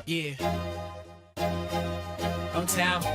Yeah. Hometown.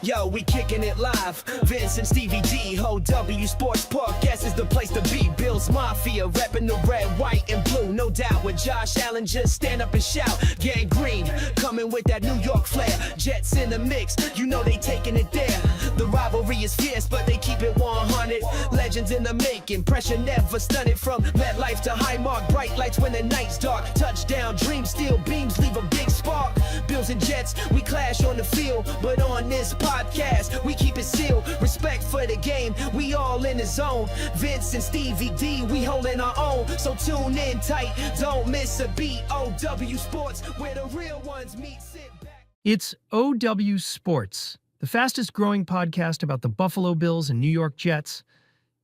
Yo, we kicking it live. Vince and Stevie D, OWSports podcast is the place to be. Bills Mafia, repping the red, white, and blue, no doubt. With Josh Allen, just stand up and shout. Gang Green, coming with that New York flair. Jets in the mix, you know they taking it there. The rivalry is fierce, but they keep it 100. Legends in the making, pressure never stunted. From MetLife to Highmark, bright lights when the night's dark. Touchdown, dream, steel beams, leave a big spark. Bills and Jets, we clash on the field, but on this podcast, we keep it sealed. Respect for the game, we all in the zone. Vince and Stevie D, we holding our own. So tune in tight, don't miss a beat. OW Sports, where the real ones meet. Sit back. It's OW Sports, the fastest growing podcast about the Buffalo Bills and New York Jets.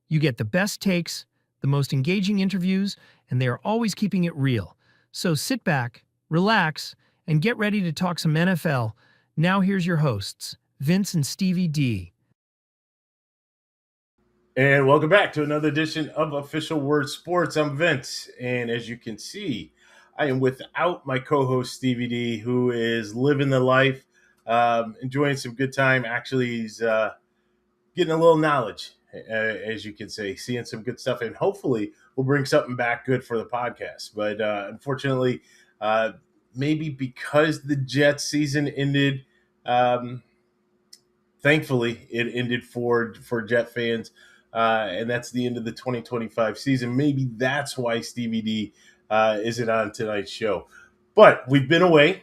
You get the best takes, the most engaging interviews, and they are always keeping it real. So sit back, relax, and get ready to talk some NFL. Now here's your hosts, Vince and Stevie D. And welcome back to another edition of Official Word Sports. I'm Vince, and as you can see, I am without my co-host Stevie D, who is living the life, enjoying some good time. Actually, he's getting a little knowledge, as you can say, seeing some good stuff, and hopefully we'll bring something back good for the podcast. But unfortunately, maybe because the Jets season ended, thankfully it ended for Jet fans, and that's the end of the 2025 season. Maybe that's why Stevie D isn't on tonight's show. But we've been away.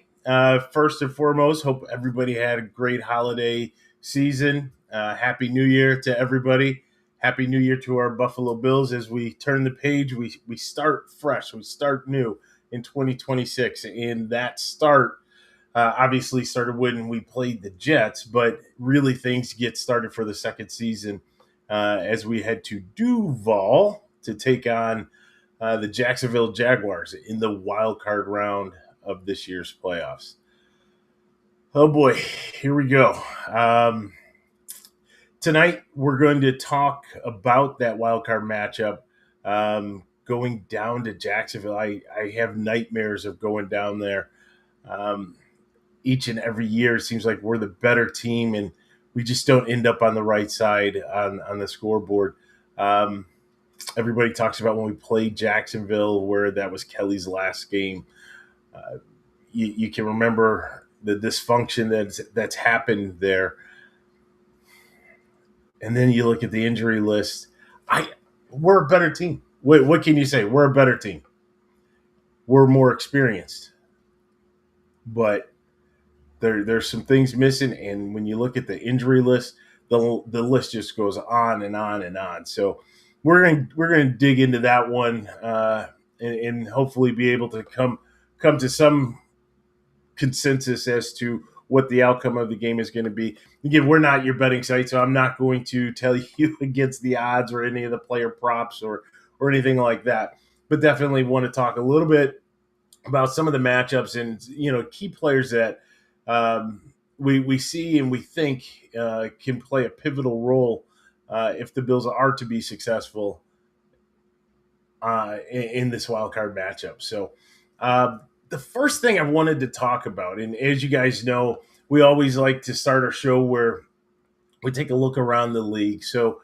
First and foremost, hope everybody had a great holiday season. Happy New Year to everybody. Happy New Year to our Buffalo Bills. As we turn the page, we start fresh. We start new in 2026. And that start obviously started when we played the Jets, but really things get started for the second season as we head to Duval to take on the Jacksonville Jaguars in the Wildcard round of this year's playoffs. Oh boy, here we go. Tonight we're going to talk about that Wildcard matchup. Going down to Jacksonville, I have nightmares of going down there. Each and every year it seems like we're the better team, and we just don't end up on the right side on the scoreboard. Everybody talks about when we played Jacksonville, where that was Kelly's last game. You can remember the dysfunction that's happened there. And then you look at the injury list. We're a better team. What can you say? We're a better team. We're more experienced. But there's some things missing, and when you look at the injury list, the list just goes on and on and on. So we're gonna dig into that one and hopefully be able to come to some consensus as to what the outcome of the game is going to be. Again, we're not your betting site, so I'm not going to tell you against the odds or any of the player props or anything like that. But definitely want to talk a little bit about some of the matchups and key players that we see and we think can play a pivotal role if the Bills are to be successful in this wildcard matchup. So the first thing I wanted to talk about, and as you guys know, we always like to start our show where we take a look around the league. So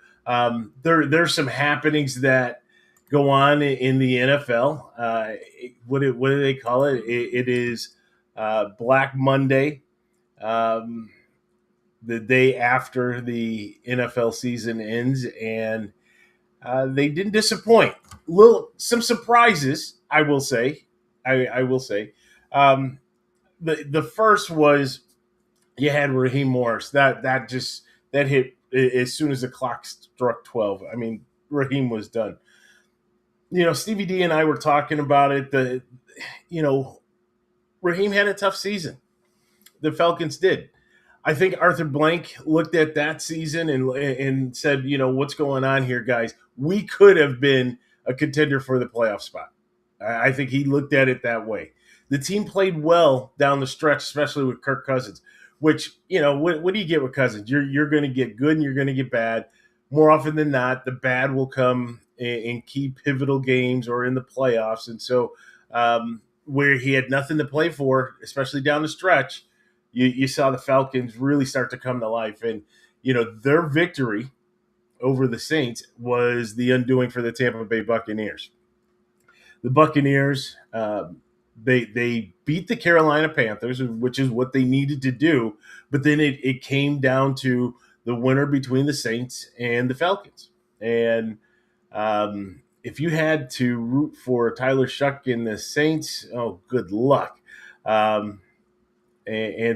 there's some happenings that go on in the NFL. What do they call it? It is Black Monday, the day after the NFL season ends, and they didn't disappoint. Some surprises, I will say. I will say. The first was you had Raheem Morris. That hit as soon as the clock struck 12. I mean, Raheem was done. Stevie D and I were talking about it. Raheem had a tough season. The Falcons did. I think Arthur Blank looked at that season and said, what's going on here, guys? We could have been a contender for the playoff spot. I think he looked at it that way. The team played well down the stretch, especially with Kirk Cousins, which, what do you get with Cousins? You're going to get good and you're going to get bad. More often than not, the bad will come in key pivotal games or in the playoffs. And so where he had nothing to play for, especially down the stretch, you saw the Falcons really start to come to life. And, their victory over the Saints was the undoing for the Tampa Bay Buccaneers. The Buccaneers, they beat the Carolina Panthers, which is what they needed to do. But then it came down to the winner between the Saints and the Falcons. And if you had to root for Tyler Shuck in the Saints, oh, good luck. And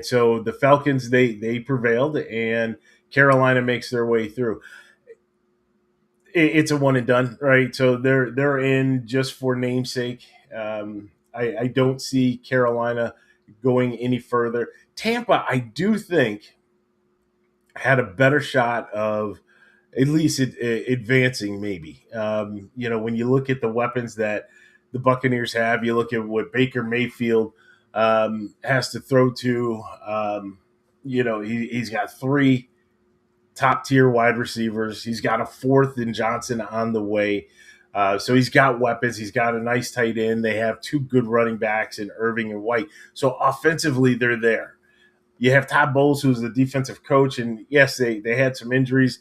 so the Falcons, they prevailed, and Carolina makes their way through. It's a one and done, right? So they're in just for namesake. I don't see Carolina going any further. Tampa, I do think, had a better shot of at least advancing, maybe. When you look at the weapons that the Buccaneers have, you look at what Baker Mayfield has to throw to. He's got 3 top-tier wide receivers. He's got a 4th in Johnson on the way. So he's got weapons. He's got a nice tight end. They have 2 good running backs in Irving and White. So offensively, they're there. You have Todd Bowles, who's the defensive coach, and yes, they had some injuries.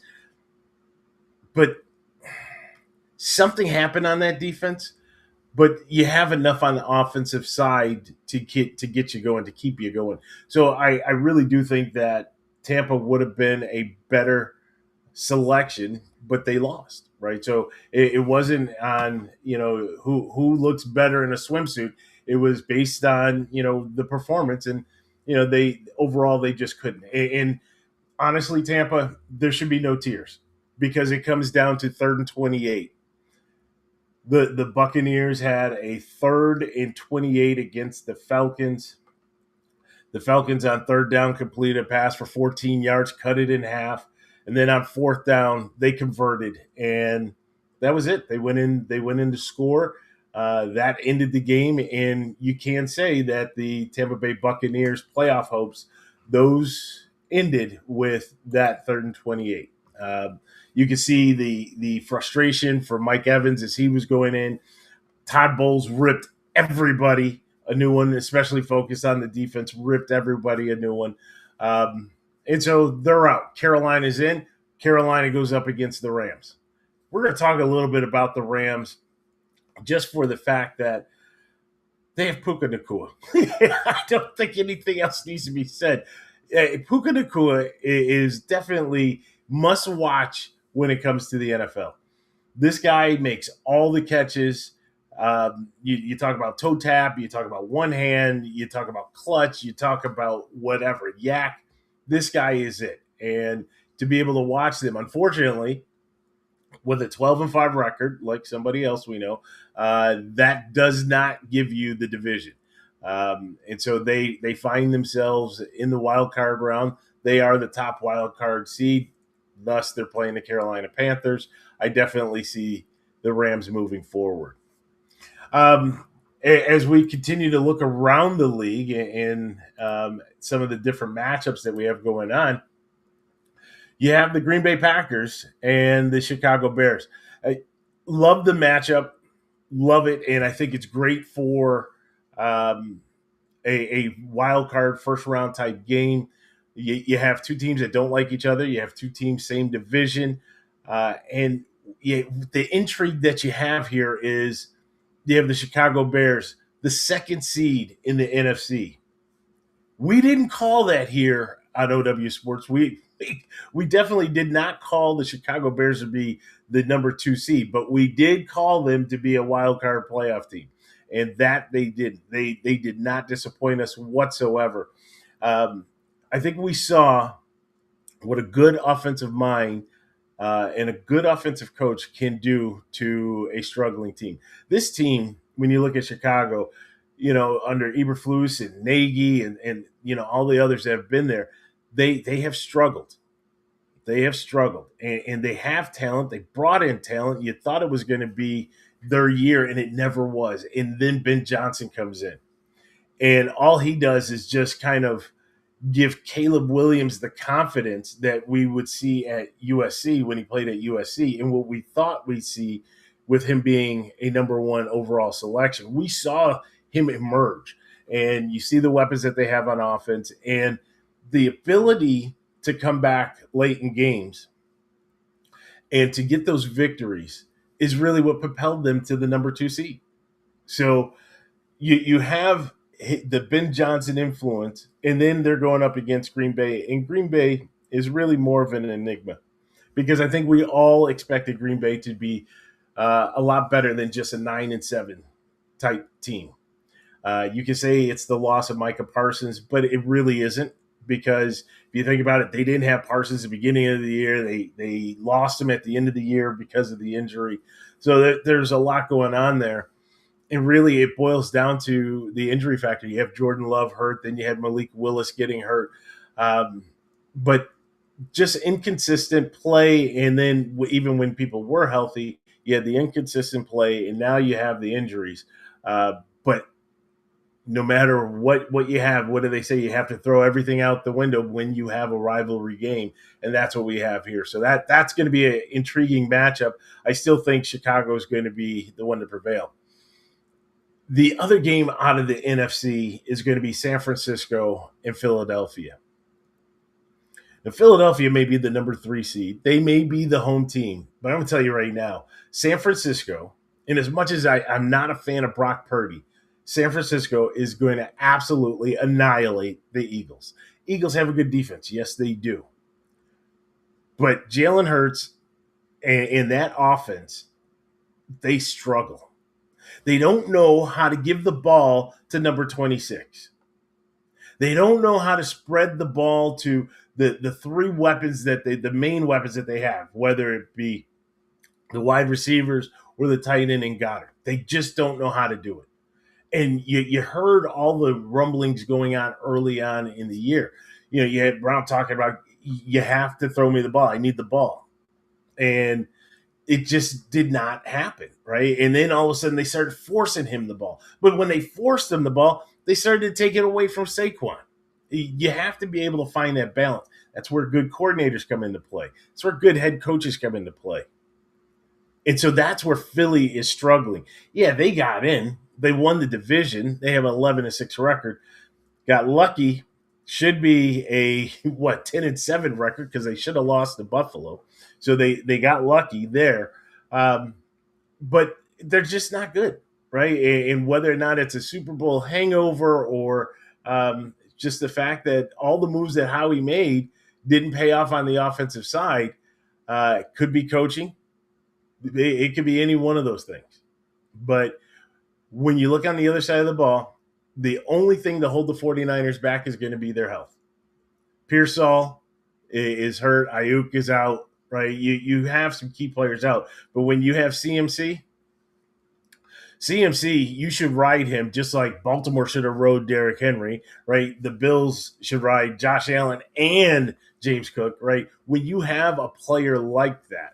But something happened on that defense. But you have enough on the offensive side to get you going, to keep you going. So I really do think that Tampa would have been a better selection, but they lost, right? So it wasn't on, who looks better in a swimsuit. It was based on, the performance, and, they just couldn't. And honestly, Tampa, there should be no tears, because it comes down to 3rd and 28. The Buccaneers had a 3rd and 28 against the Falcons. The Falcons on 3rd down completed a pass for 14 yards, cut it in half. And then on 4th down, they converted. And that was it. They went in to score. That ended the game. And you can say that the Tampa Bay Buccaneers playoff hopes, those ended with that 3rd and 28. You can see the frustration for Mike Evans as he was going in. Todd Bowles ripped everybody a new one, especially focused on the defense, ripped everybody a new one. And so they're out. Carolina's in. Carolina goes up against the Rams. We're going to talk a little bit about the Rams just for the fact that they have Puka Nacua. I don't think anything else needs to be said. Puka Nacua is definitely must watch when it comes to the NFL. This guy makes all the catches. You talk about toe tap, you talk about one hand, you talk about clutch, you talk about whatever, yak. This guy is it. And to be able to watch them, unfortunately, with a 12-5 record, like somebody else we know, that does not give you the division. And so they find themselves in the wild card round. They are the top wild card seed. Thus, they're playing the Carolina Panthers. I definitely see the Rams moving forward. As we continue to look around the league and some of the different matchups that we have going on, you have the Green Bay Packers and the Chicago Bears. I love the matchup, love it, and I think it's great for a wild card first round type game. You have 2 teams that don't like each other. You have 2 teams, same division. And the intrigue that you have here is you have the Chicago Bears, the 2nd seed in the NFC. We didn't call that here on OWSports. We definitely did not call the Chicago Bears to be the number 2 seed, but we did call them to be a wild card playoff team. And that they did. They did not disappoint us whatsoever. I think we saw what a good offensive mind and a good offensive coach can do to a struggling team. This team, when you look at Chicago, under Eberflus and Nagy and all the others that have been there, they have struggled. They have struggled. And they have talent. They brought in talent. You thought it was going to be their year, and it never was. And then Ben Johnson comes in. And all he does is just kind of give Caleb Williams the confidence that we would see at USC when he played at USC, and what we thought we'd see with him being a number 1 overall selection. We saw him emerge, and you see the weapons that they have on offense and the ability to come back late in games and to get those victories is really what propelled them to the number 2 seed. So you have the Ben Johnson influence, and then they're going up against Green Bay, and Green Bay is really more of an enigma because I think we all expected Green Bay to be a lot better than just a 9-7 type team. You can say it's the loss of Micah Parsons, but it really isn't, because if you think about it, they didn't have Parsons at the beginning of the year. They lost him at the end of the year because of the injury. So there's a lot going on there. And really, it boils down to the injury factor. You have Jordan Love hurt, then you had Malik Willis getting hurt. But just inconsistent play, and then even when people were healthy, you had the inconsistent play, and now you have the injuries. But no matter what you have, what do they say? You have to throw everything out the window when you have a rivalry game, and that's what we have here. So that's going to be an intriguing matchup. I still think Chicago is going to be the one to prevail. The other game out of the NFC is going to be San Francisco and Philadelphia. Now, Philadelphia may be the number 3 seed. They may be the home team. But I'm going to tell you right now, San Francisco, and as much as I'm not a fan of Brock Purdy, San Francisco is going to absolutely annihilate the Eagles. Eagles have a good defense. Yes, they do. But Jalen Hurts and that offense, they struggle. They don't know how to give the ball to number 26. They don't know how to spread the ball to the 3 weapons the main weapons that they have, whether it be the wide receivers or the tight end and Goddard. They just don't know how to do it. And you heard all the rumblings going on early on in the year. You know, you had Brown talking about, you have to throw me the ball. I need the ball. And it just did not happen, right? And then all of a sudden they started forcing him the ball. But when they forced him the ball, they started to take it away from Saquon. You have to be able to find that balance. That's where good coordinators come into play. That's where good head coaches come into play. And so that's where Philly is struggling. Yeah, they got in. They won the division. They have an 11-6 record. Got lucky. Should be a 10-7 record, because they should have lost to Buffalo. So they got lucky there. But they're just not good, right? And whether or not it's a Super Bowl hangover or just the fact that all the moves that Howie made didn't pay off on the offensive side, could be coaching. It could be any one of those things. But when you look on the other side of the ball, the only thing to hold the 49ers back is going to be their health. Pearsall is hurt. Ayuk is out, right? You have some key players out. But when you have CMC, you should ride him just like Baltimore should have rode Derrick Henry, right? The Bills should ride Josh Allen and James Cook, right? When you have a player like that,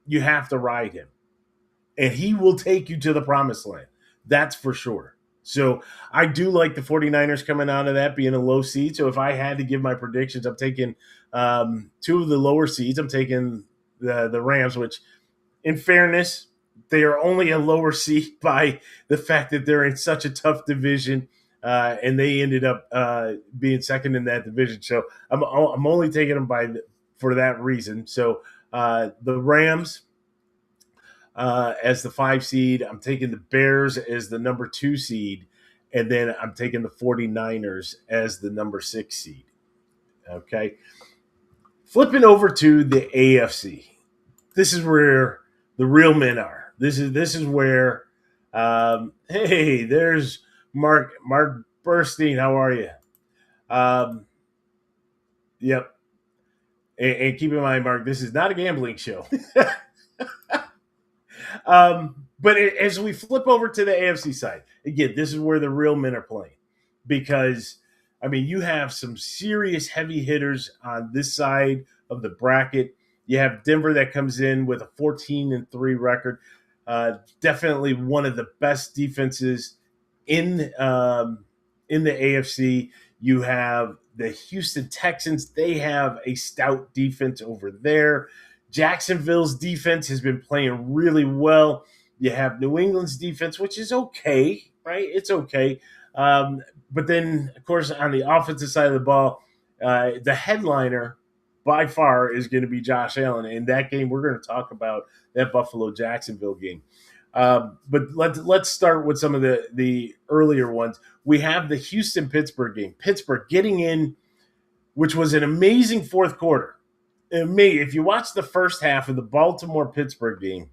you have to ride him. And he will take you to the promised land. That's for sure. So I do like the 49ers coming out of that being a low seed. So if I had to give my predictions, I'm taking 2 of the lower seeds. I'm taking the Rams, which in fairness, they are only a lower seed by the fact that they're in such a tough division, and they ended up being second in that division. So I'm only taking them for that reason. So the Rams as the 5 seed. I'm taking the Bears as the number 2 seed, and then I'm taking the 49ers as the number 6 seed. Okay. Flipping over to the AFC. This is where the real men are. This is where hey, there's Mark Burstein. How are you? Yep. And keep in mind, Mark, this is not a gambling show. But as we flip over to the AFC side, again, this is where the real men are playing, because, I mean, you have some serious heavy hitters on this side of the bracket. You have Denver that comes in with a 14-3 record. Definitely one of the best defenses in the AFC. You have the Houston Texans. They have a stout defense over there. Jacksonville's defense has been playing really well. You have New England's defense, which is okay, right? It's okay. But then, of course, on the offensive side of the ball, the headliner by far is going to be Josh Allen. In that game, we're going to talk about that Buffalo-Jacksonville game. But let's start with some of the earlier ones. We have the Houston-Pittsburgh game. Pittsburgh getting in, which was an amazing fourth quarter. If you watch the first half of the Baltimore-Pittsburgh game,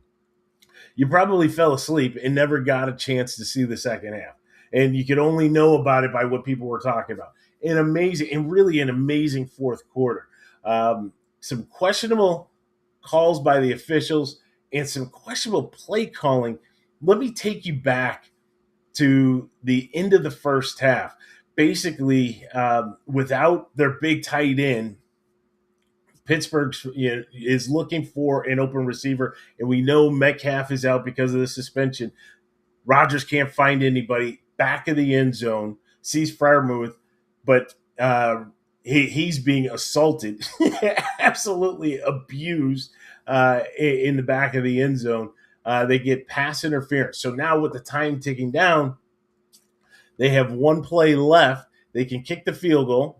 you probably fell asleep and never got a chance to see the second half. And you could only know about it by what people were talking about. Really an amazing fourth quarter. Some questionable calls by the officials and some questionable play calling. Let me take you back to the end of the first half. Basically, without their big tight end, Pittsburgh is looking for an open receiver, and we know Metcalf is out because of the suspension. Rodgers can't find anybody. Back of the end zone, sees Freiermuth, but he's being assaulted, absolutely abused in the back of the end zone. They get pass interference. So now with the time ticking down, they have one play left. They can kick the field goal.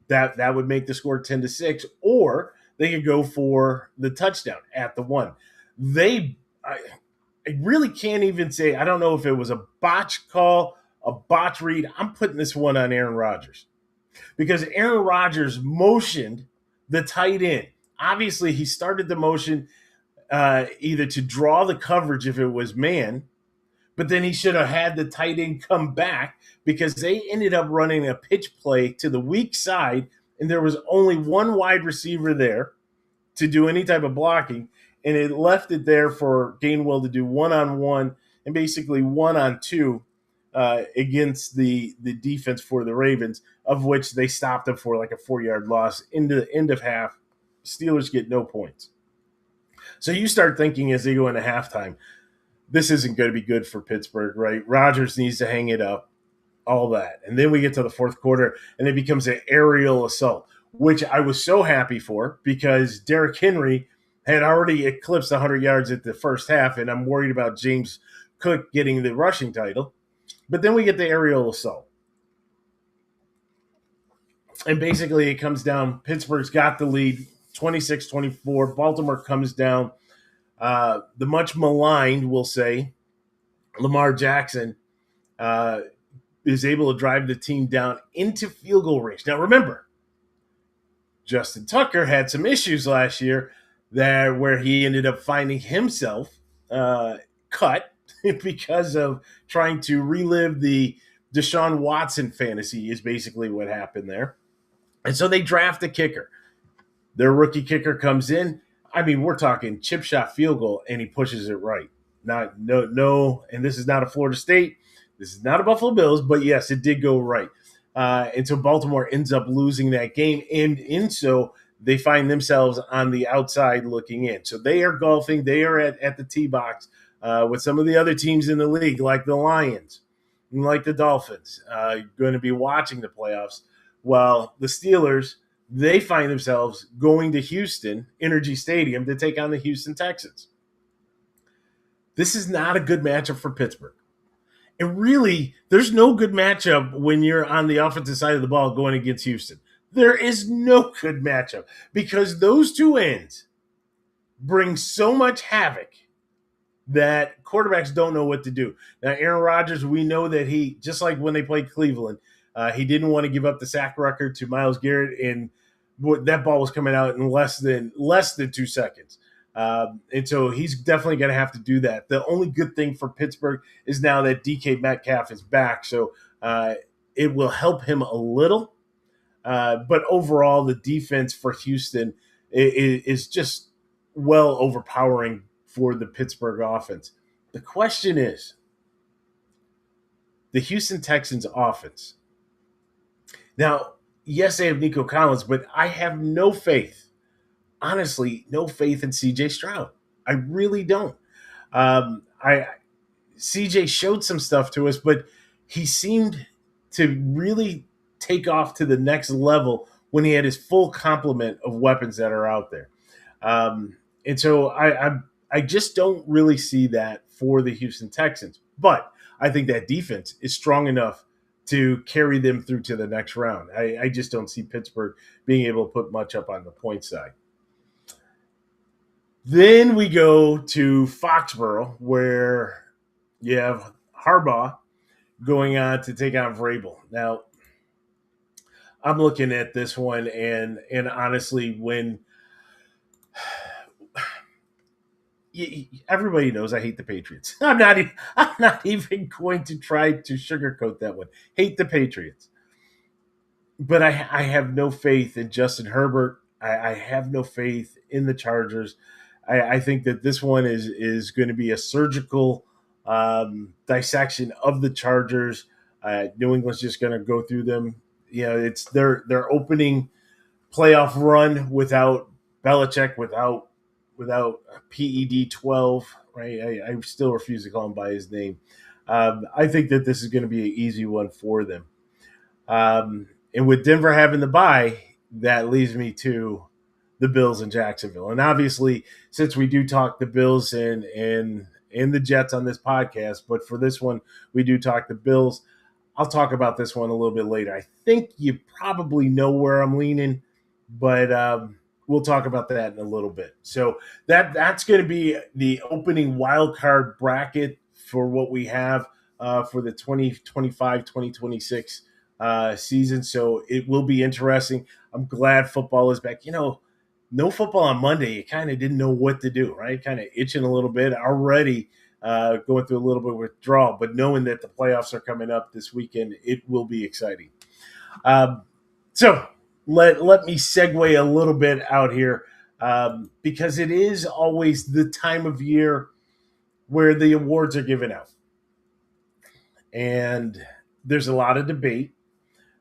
That would make the score 10-6, or they could go for the touchdown at the 1. I really can't even say, I don't know if it was a botch call, a botch read. I'm putting this one on Aaron Rodgers because Aaron Rodgers motioned the tight end. Obviously, he started the motion either to draw the coverage if it was man, but then he should have had the tight end come back because they ended up running a pitch play to the weak side, and there was only one wide receiver there to do any type of blocking, and it left it there for Gainwell to do one-on-one and basically one-on-two against the defense for the Ravens, of which they stopped them for like a 4-yard loss. Into the end of half, Steelers get no points. So you start thinking as they go into halftime, this isn't going to be good for Pittsburgh, right? Rodgers needs to hang it up, all that. And then we get to the fourth quarter, and it becomes an aerial assault, which I was so happy for because Derrick Henry had already eclipsed 100 yards at the first half, and I'm worried about James Cook getting the rushing title. But then we get the aerial assault. And basically it comes down, Pittsburgh's got the lead, 26-24. Baltimore comes down. The much maligned, we'll say, Lamar Jackson is able to drive the team down into field goal range. Now, remember, Justin Tucker had some issues last year where he ended up finding himself cut because of trying to relive the Deshaun Watson fantasy is basically what happened there. And so they draft a kicker. Their rookie kicker comes in. I mean, we're talking chip shot field goal, and he pushes it right. No, and this is not a Florida State. This is not a Buffalo Bills, but yes, it did go right. And so Baltimore ends up losing that game, and so they find themselves on the outside looking in. So they are golfing. They are at the tee box with some of the other teams in the league, like the Lions, and like the Dolphins, going to be watching the playoffs. While the Steelers, they find themselves going to Houston Energy Stadium to take on the Houston Texans. This is not a good matchup for Pittsburgh. And really, there's no good matchup when you're on the offensive side of the ball going against Houston. There is no good matchup because those two ends bring so much havoc that quarterbacks don't know what to do. Now, Aaron Rodgers, we know that he, just like when they played Cleveland, he didn't want to give up the sack record to Myles Garrett, and that ball was coming out in less than 2 seconds. And so he's definitely going to have to do that. The only good thing for Pittsburgh is now that DK Metcalf is back, so it will help him a little. But overall, the defense for Houston is just well overpowering for the Pittsburgh offense. The question is, the Houston Texans offense. Now, yes, they have Nico Collins, but I have no faith, honestly, no faith in C.J. Stroud. I really don't. C.J. showed some stuff to us, but he seemed to really take off to the next level when he had his full complement of weapons that are out there. And so I just don't really see that for the Houston Texans. But I think that defense is strong enough to carry them through to the next round. I just don't see Pittsburgh being able to put much up on the point side. Then we go to Foxborough, where you have Harbaugh going on to take on Vrabel. Now, I'm looking at this one, and honestly, when everybody knows I hate the Patriots, I'm not even going to try to sugarcoat that one. Hate the Patriots, but I have no faith in Justin Herbert. I have no faith in the Chargers. I think that this one is going to be a surgical dissection of the Chargers. New England's just going to go through them. It's their opening playoff run without Belichick, without PED 12. Right? I still refuse to call him by his name. I think that this is going to be an easy one for them. And with Denver having the bye, that leads me to the Bills in Jacksonville. And obviously, since we do talk the Bills and the Jets on this podcast, but for this one, we do talk the Bills. I'll talk about this one a little bit later. I think you probably know where I'm leaning, but we'll talk about that in a little bit. So that's going to be the opening wild card bracket for what we have for the 2025-2026 season. So it will be interesting. I'm glad football is back. No football on Monday. You kind of didn't know what to do, right? Kind of itching a little bit already, going through a little bit of withdrawal, but knowing that the playoffs are coming up this weekend, it will be exciting. So let me segue a little bit out here because it is always the time of year where the awards are given out. And there's a lot of debate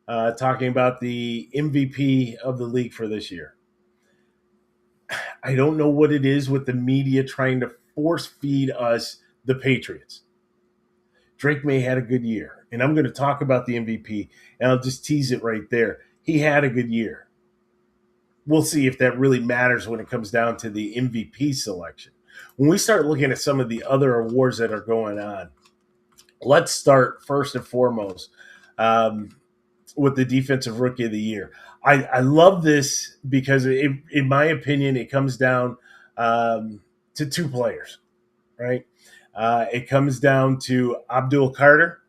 talking about the MVP of the league for this year. I don't know what it is with the media trying to force feed us the Patriots. Drake May had a good year, and I'm going to talk about the MVP, and I'll just tease it right there. He had a good year. We'll see if that really matters when it comes down to the MVP selection. When we start looking at some of the other awards that are going on, let's start first and foremost with the Defensive Rookie of the Year. I love this because, in my opinion, it comes down to two players, right? It comes down to Abdul Carter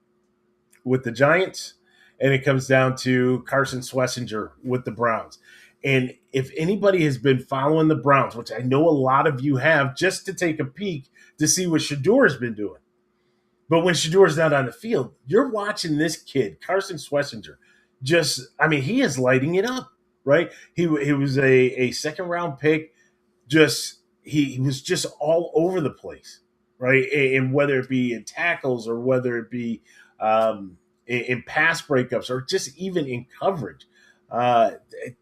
with the Giants, and it comes down to Carson Schlesinger with the Browns. And if anybody has been following the Browns, which I know a lot of you have, just to take a peek to see what Shador's been doing. But when Shador's not on the field, you're watching this kid, Carson Schlesinger, he is lighting it up, right? He was a second-round pick. He was just all over the place, right? And whether it be in tackles or whether it be in pass breakups or just even in coverage,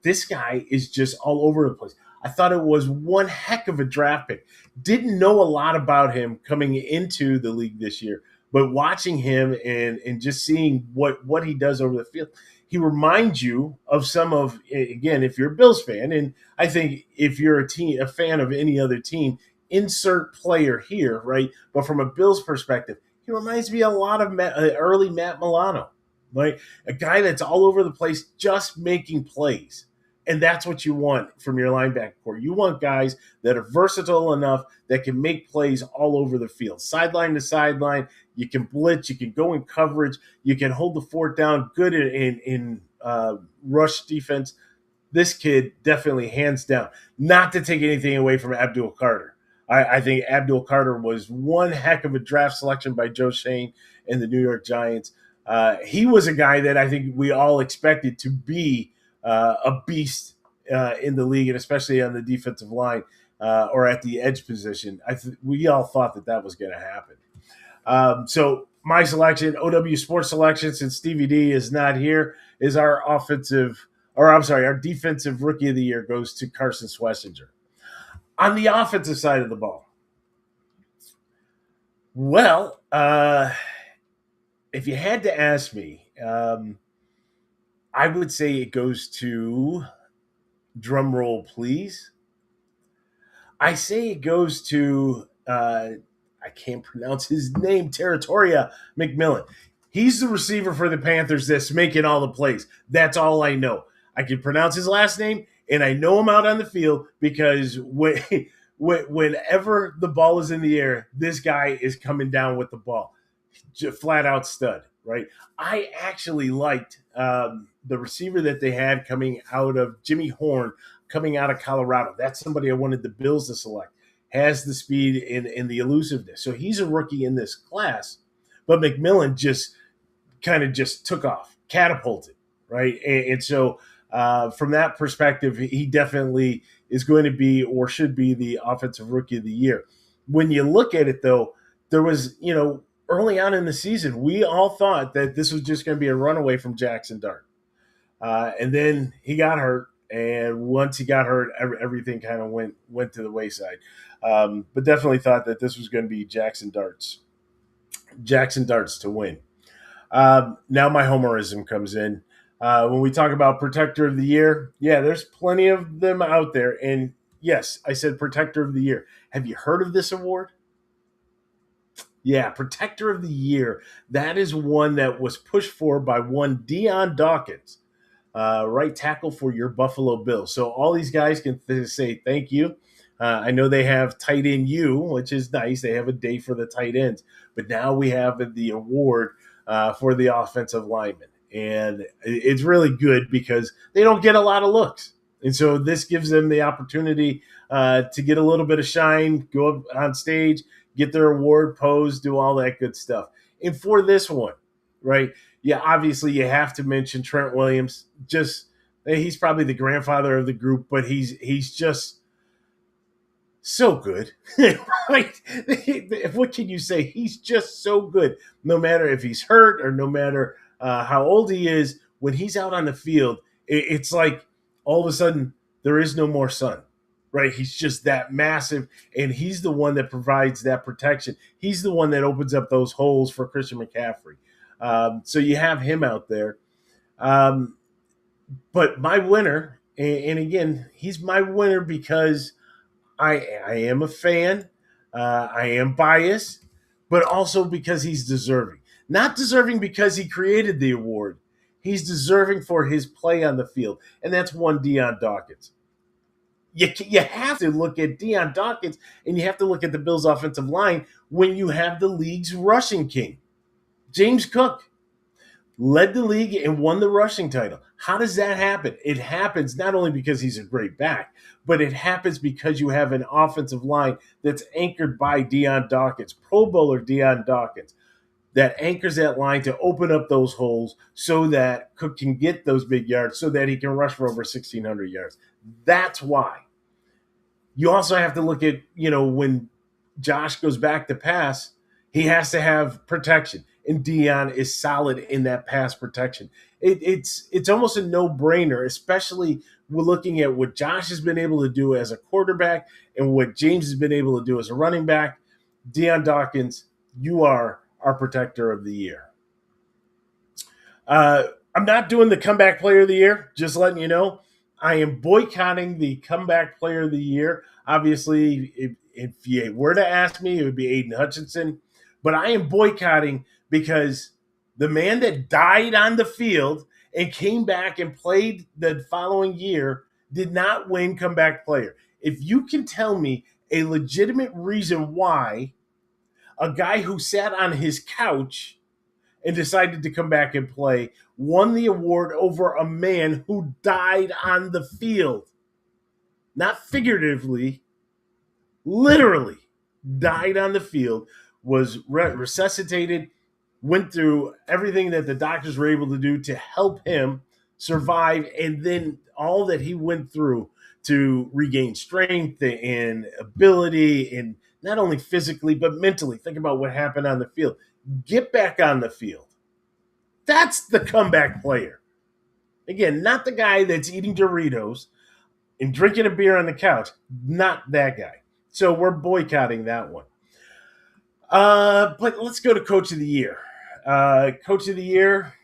this guy is just all over the place. I thought it was one heck of a draft pick. Didn't know a lot about him coming into the league this year, but watching him and just seeing what he does over the field, he reminds you of some of, again, if you're a Bills fan, and I think if you're a fan of any other team, insert player here, right? But from a Bills perspective, he reminds me a lot of early Matt Milano, right? A guy that's all over the place just making plays. And that's what you want from your linebacker core. You want guys that are versatile enough that can make plays all over the field. Sideline to sideline, you can blitz, you can go in coverage, you can hold the fort down, good in rush defense. This kid definitely hands down. Not to take anything away from Abdul Carter. I think Abdul Carter was one heck of a draft selection by Joe Shane and the New York Giants. He was a guy that I think we all expected to be a beast in the league, and especially on the defensive line or at the edge position. We all thought that was going to happen. So my selection, OWSports selection, since Stevie D is not here, is our defensive rookie of the year goes to Carson Schlesinger. On the offensive side of the ball, well, if you had to ask me, I would say it goes to, drum roll please, I say it goes to, I can't pronounce his name, Territoria McMillan. He's the receiver for the Panthers that's making all the plays. That's all I know. I can pronounce his last name, and I know him out on the field because whenever the ball is in the air, this guy is coming down with the ball. Just flat out stud, right? I actually liked the receiver that they had coming out of Jimmy Horn, coming out of Colorado. That's somebody I wanted the Bills to select. Has the speed and the elusiveness. So he's a rookie in this class, but McMillan just took off, catapulted, right? And so from that perspective, he definitely is going to be or should be the offensive rookie of the year. When you look at it, though, there was, early on in the season, we all thought that this was just going to be a runaway from Jackson Dart. And then he got hurt. And once he got hurt, everything kind of went to the wayside. But definitely thought that this was going to be Jackson Darts to win. Now my homerism comes in. When we talk about Protector of the Year, yeah, there's plenty of them out there. And yes, I said Protector of the Year. Have you heard of this award? Yeah, Protector of the Year. That is one that was pushed for by one Dion Dawkins, right tackle for your Buffalo Bills. So all these guys can say thank you. I know they have tight end U, which is nice. They have a day for the tight ends. But now we have the award for the offensive lineman. And it's really good because they don't get a lot of looks. And so this gives them the opportunity to get a little bit of shine, go up on stage, get their award, pose, do all that good stuff. And for this one, right, yeah, obviously you have to mention Trent Williams. He's probably the grandfather of the group, but he's just so good. Right? What can you say? He's just so good. No matter if he's hurt or no matter how old he is, when he's out on the field, it's like all of a sudden there is no more sun. Right, he's just that massive, and he's the one that provides that protection. He's the one that opens up those holes for Christian McCaffrey. So you have him out there. But my winner, and again, he's my winner because I am a fan. I am biased, but also because he's deserving. Not deserving because he created the award. He's deserving for his play on the field, and that's one Dion Dawkins. You have to look at Dion Dawkins, and you have to look at the Bills' offensive line when you have the league's rushing king. James Cook led the league and won the rushing title. How does that happen? It happens not only because he's a great back, but it happens because you have an offensive line that's anchored by Dion Dawkins, Pro Bowler Dion Dawkins, that anchors that line to open up those holes so that Cook can get those big yards so that he can rush for over 1,600 yards. That's why. You also have to look at, when Josh goes back to pass, he has to have protection. And Dion is solid in that pass protection. It's almost a no-brainer, especially we're looking at what Josh has been able to do as a quarterback and what James has been able to do as a running back. Dion Dawkins, you are our Protector of the Year. I'm not doing the Comeback Player of the Year, just letting you know. I am boycotting the Comeback Player of the Year. Obviously, if you were to ask me, it would be Aiden Hutchinson. But I am boycotting because the man that died on the field and came back and played the following year did not win Comeback Player. If you can tell me a legitimate reason why a guy who sat on his couch and decided to come back and play won the award over a man who died on the field, not figuratively, literally died on the field, was resuscitated, went through everything that the doctors were able to do to help him survive, and then all that he went through to regain strength and ability, and not only physically but mentally. Think about what happened on the field. Get back on the field. That's the comeback player. Again, not the guy that's eating Doritos and drinking a beer on the couch. Not that guy. So we're boycotting that one. But let's go to Coach of the Year. Coach of the Year,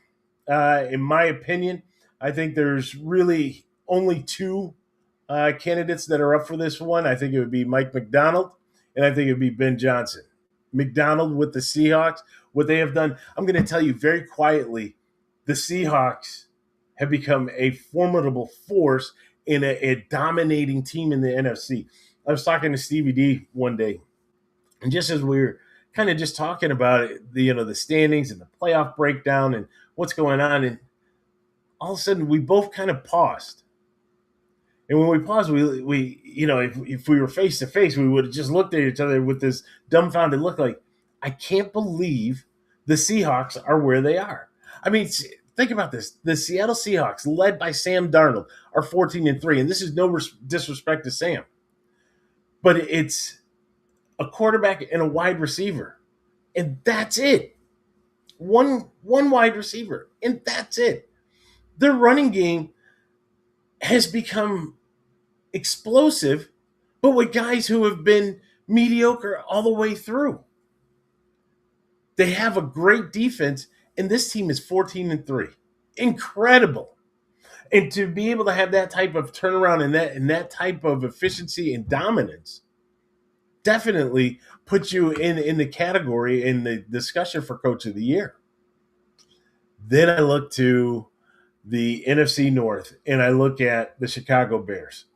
in my opinion, I think there's really only two candidates that are up for this one. I think it would be Mike McDonald, and I think it would be Ben Johnson. McDonald with the Seahawks, what they have done, I'm going to tell you very quietly, the Seahawks have become a formidable force in a dominating team in the NFC. I was talking to Stevie D one day, and just as we were kind of just talking about it, the standings and the playoff breakdown and what's going on, and all of a sudden we both kind of paused. And when we paused, we if we were face to face, we would have just looked at each other with this dumbfounded look, like, I can't believe the Seahawks are where they are. I mean, think about this: the Seattle Seahawks, led by Sam Darnold, are 14-3, and this is no disrespect to Sam, but it's a quarterback and a wide receiver, and that's it. One wide receiver, and that's it. Their running game has become explosive, but with guys who have been mediocre all the way through. They have a great defense, and this team is 14-3. Incredible. And to be able to have that type of turnaround and that type of efficiency and dominance definitely puts you in the category in the discussion for Coach of the Year. Then I look to the NFC North, and I look at the Chicago Bears.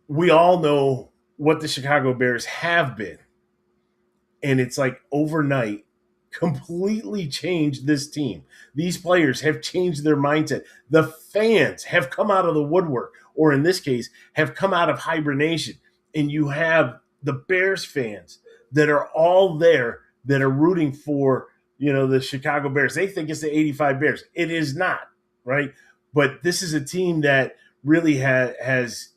We all know what the Chicago Bears have been, and it's like overnight completely changed this team. These players have changed their mindset. The fans have come out of the woodwork, or in this case, have come out of hibernation, and you have the Bears fans that are all there that are rooting for the Chicago Bears. They think it's the 85 Bears. It is not, right? But this is a team that really has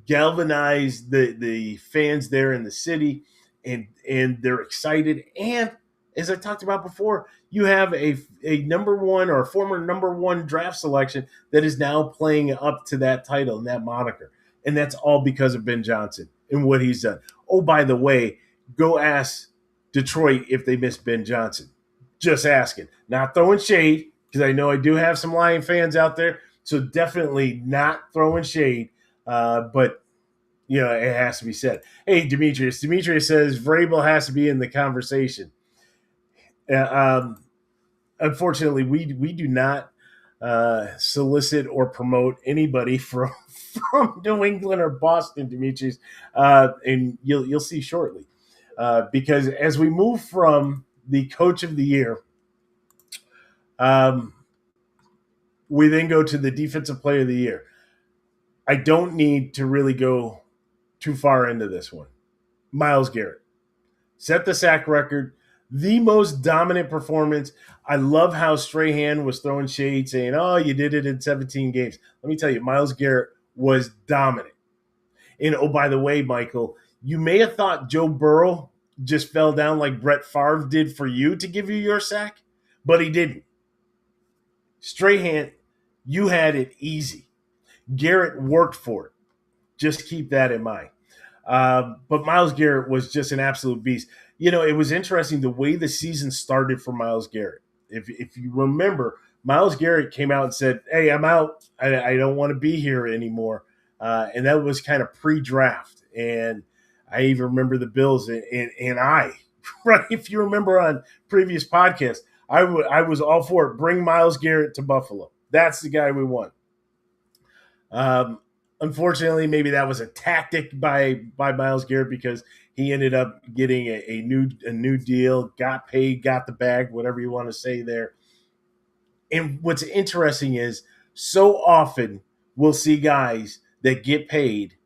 galvanized the fans there in the city, and they're excited. And as I talked about before, you have a number one or a former number one draft selection that is now playing up to that title and that moniker. And that's all because of Ben Johnson and what he's done. Oh, by the way, go ask Detroit if they miss Ben Johnson. Just asking. Not throwing shade, because I know I do have some Lion fans out there. So definitely not throwing shade. But, it has to be said. Hey, Demetrius. Demetrius says Vrabel has to be in the conversation. Unfortunately, we do not solicit or promote anybody from New England or Boston, Demetrius. And you'll see shortly. Because as we move from the Coach of the Year, we then go to the Defensive Player of the Year. I don't need to really go too far into this one. Myles Garrett set the sack record, the most dominant performance. I love how Strahan was throwing shade, saying, "Oh, you did it in 17 games." Let me tell you, Myles Garrett was dominant. And oh, by the way, Michael, you may have thought Joe Burrow just fell down like Brett Favre did for you to give you your sack, but he didn't. Strahan, you had it easy. Garrett worked for it. Just keep that in mind. But Myles Garrett was just an absolute beast. It was interesting the way the season started for Myles Garrett. If you remember, Myles Garrett came out and said, "Hey, I'm out. I don't want to be here anymore." And that was kind of pre-draft. And I even remember the Bills and I, right? If you remember on previous podcasts, I was all for it. Bring Myles Garrett to Buffalo. That's the guy we want. Unfortunately, maybe that was a tactic by Myles Garrett, because he ended up getting a new deal, got paid, got the bag, whatever you want to say there. And what's interesting is so often we'll see guys that get paid,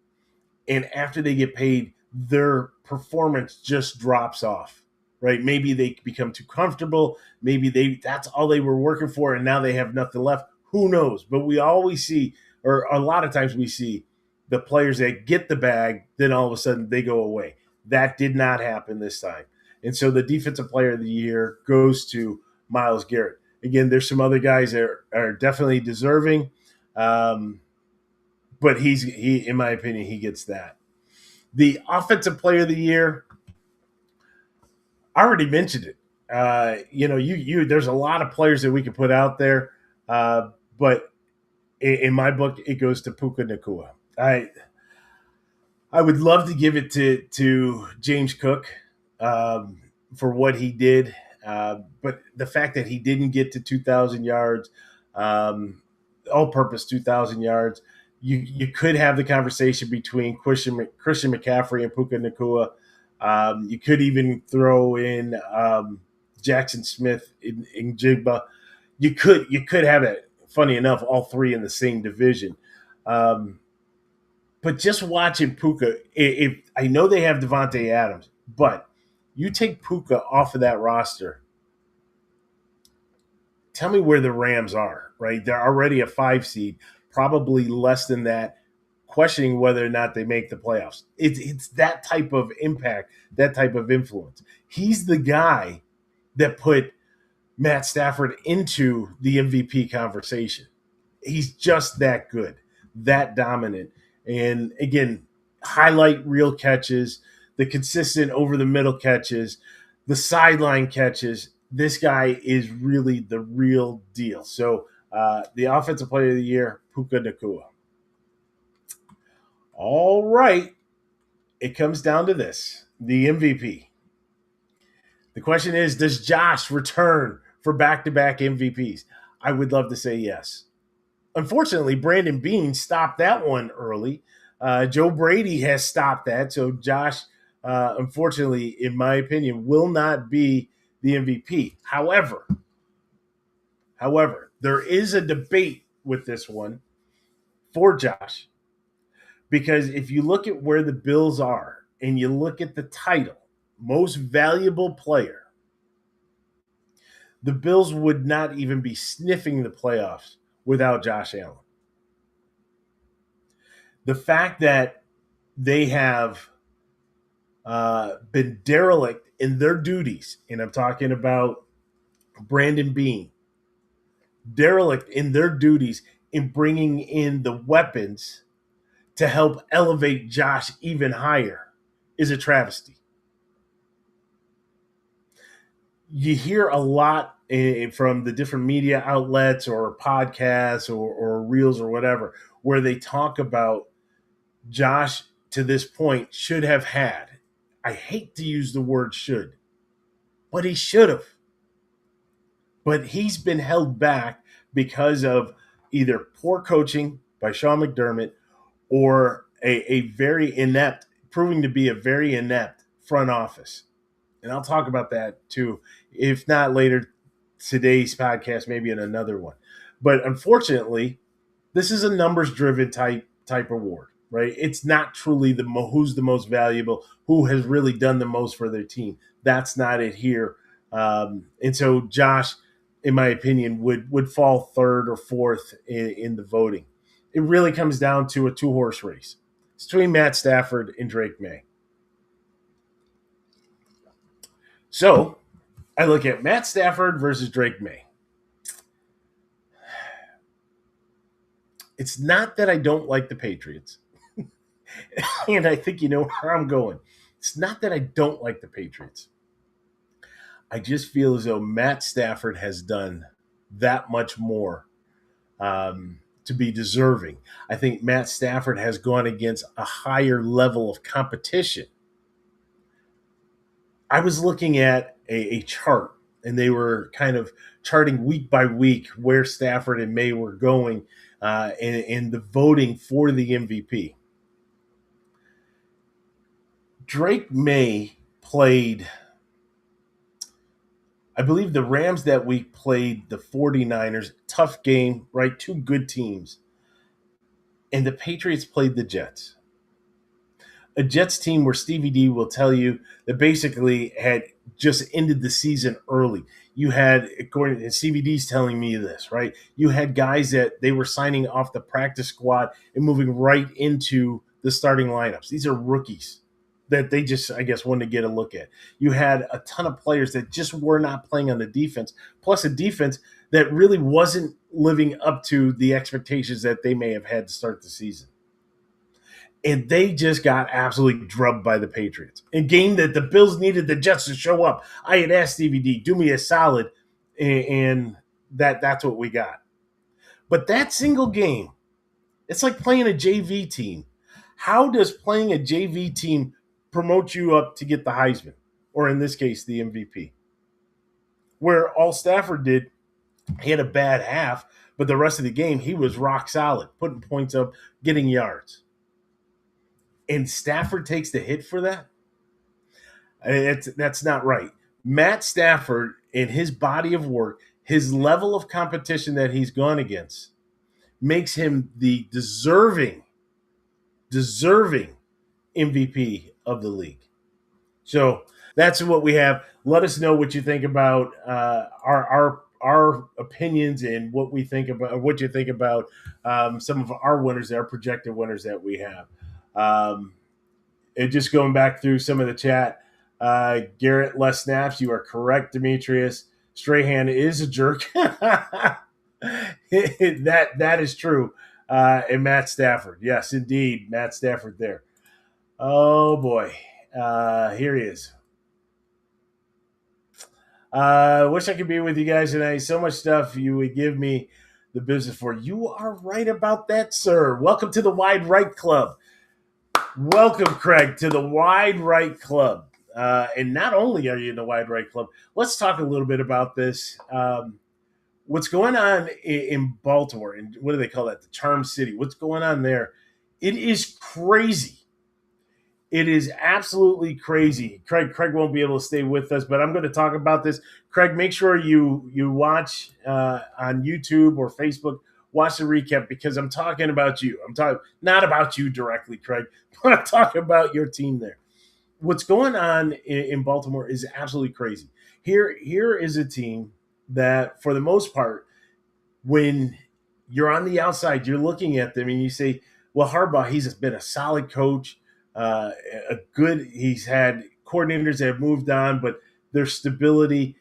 and after they get paid, their performance just drops off, right? Maybe they become too comfortable. Maybe that's all they were working for, and now they have nothing left. Who knows? But we always see, or a lot of times we see, the players that get the bag, then all of a sudden they go away. That did not happen this time. And so the Defensive Player of the Year goes to Myles Garrett. Again, there's some other guys that are definitely deserving, but he, in my opinion, he gets that. The Offensive Player of the Year, I already mentioned it. There's a lot of players that we could put out there, but in my book, it goes to Puka Nacua. I would love to give it to James Cook, for what he did. But the fact that he didn't get to 2,000 yards, all-purpose 2,000 yards, you could have the conversation between Christian McCaffrey and Puka Nacua. You could even throw in Jackson Smith in Jigba. You could have it. Funny enough, all three in the same division. But just watching Puka, if I know they have Devontae Adams, but you take Puka off of that roster, tell me where the Rams are, right? They're already a 5 seed, probably less than that, questioning whether or not they make the playoffs. It's that type of impact, that type of influence. He's the guy that put Matt Stafford into the MVP conversation. He's just that good, that dominant. And again, highlight reel catches, the consistent over the middle catches, the sideline catches. This guy is really the real deal. So the Offensive Player of the Year, Puka Nacua. All right. It comes down to this, the MVP. The question is, does Josh return for back-to-back MVPs? I would love to say yes. Unfortunately, Brandon Beane stopped that one early. Joe Brady has stopped that. So Josh, unfortunately, in my opinion, will not be the MVP. However, there is a debate with this one for Josh. Because if you look at where the Bills are and you look at the title, most valuable player, the Bills would not even be sniffing the playoffs without Josh Allen. The fact that they have been derelict in their duties, and I'm talking about Brandon Beane, derelict in their duties in bringing in the weapons to help elevate Josh even higher, is a travesty. You hear a lot from the different media outlets or podcasts or reels or whatever, where they talk about Josh to this point should have had. I hate to use the word should, but he should have. But he's been held back because of either poor coaching by Sean McDermott or a very inept, proving to be a very inept front office. And I'll talk about that too, if not later today's podcast, maybe in another one. But unfortunately, this is a numbers-driven type award, right? It's not truly who's the most valuable, who has really done the most for their team. That's not it here. And so Josh, in my opinion, would fall third or fourth in the voting. It really comes down to a 2-horse race. It's between Matt Stafford and Drake May. So I look at Matt Stafford versus Drake May. It's not that I don't like the Patriots. And I think you know where I'm going. It's not that I don't like the Patriots. I just feel as though Matt Stafford has done that much more to be deserving. I think Matt Stafford has gone against a higher level of competition. I was looking at a chart, and they were kind of charting week by week where Stafford and May were going in the voting for the MVP. Drake May played, I believe the Rams that week played the 49ers. Tough game, right? Two good teams. And the Patriots played the Jets. A Jets team where Stevie D will tell you that basically had just ended the season early. You had, according to Stevie D's telling me this, right? You had guys that they were signing off the practice squad and moving right into the starting lineups. These are rookies that they just, I guess, wanted to get a look at. You had a ton of players that just were not playing on the defense, plus a defense that really wasn't living up to the expectations that they may have had to start the season. And they just got absolutely drubbed by the Patriots. A game that the Bills needed the Jets to show up. I had asked Stevie D, do me a solid, and that's what we got. But that single game, it's like playing a JV team. How does playing a JV team promote you up to get the Heisman? or in this case, the MVP. Where all Stafford did, he had a bad half, but the rest of the game, he was rock solid, putting points up, getting yards. And Stafford takes the hit for that? That's not right. Matt Stafford, in his body of work, his level of competition that he's gone against, makes him the deserving MVP of the league. So that's what we have. Let us know what you think about our opinions and what we think about, what you think about some of our winners, our projected winners that we have. And just going back through some of the chat, Garrett, less snaps. You are correct, Demetrius. Strahan is a jerk. that is true. And Matt Stafford. Yes, indeed. Matt Stafford there. Oh, boy. Here he is. Wish I could be with you guys tonight. So much stuff you would give me the business for. You are right about that, sir. Welcome to the Wide Right Club. Welcome, Craig, to the Wide Right Club. And not only are you in the Wide Right Club, let's talk a little bit about this. What's going on in Baltimore, and what do they call that? The Charm City. What's going on there? It is crazy. It is absolutely crazy. Craig won't be able to stay with us, but I'm going to talk about this. Craig, make sure you watch on YouTube or Facebook. Watch the recap because I'm talking about you. I'm talking not about you directly, Craig, but I'm talking about your team there. What's going on in Baltimore is absolutely crazy. Here is a team that, for the most part, when you're on the outside, you're looking at them and you say, well, Harbaugh, he's been a solid coach. He's had coordinators that have moved on, but there's stability.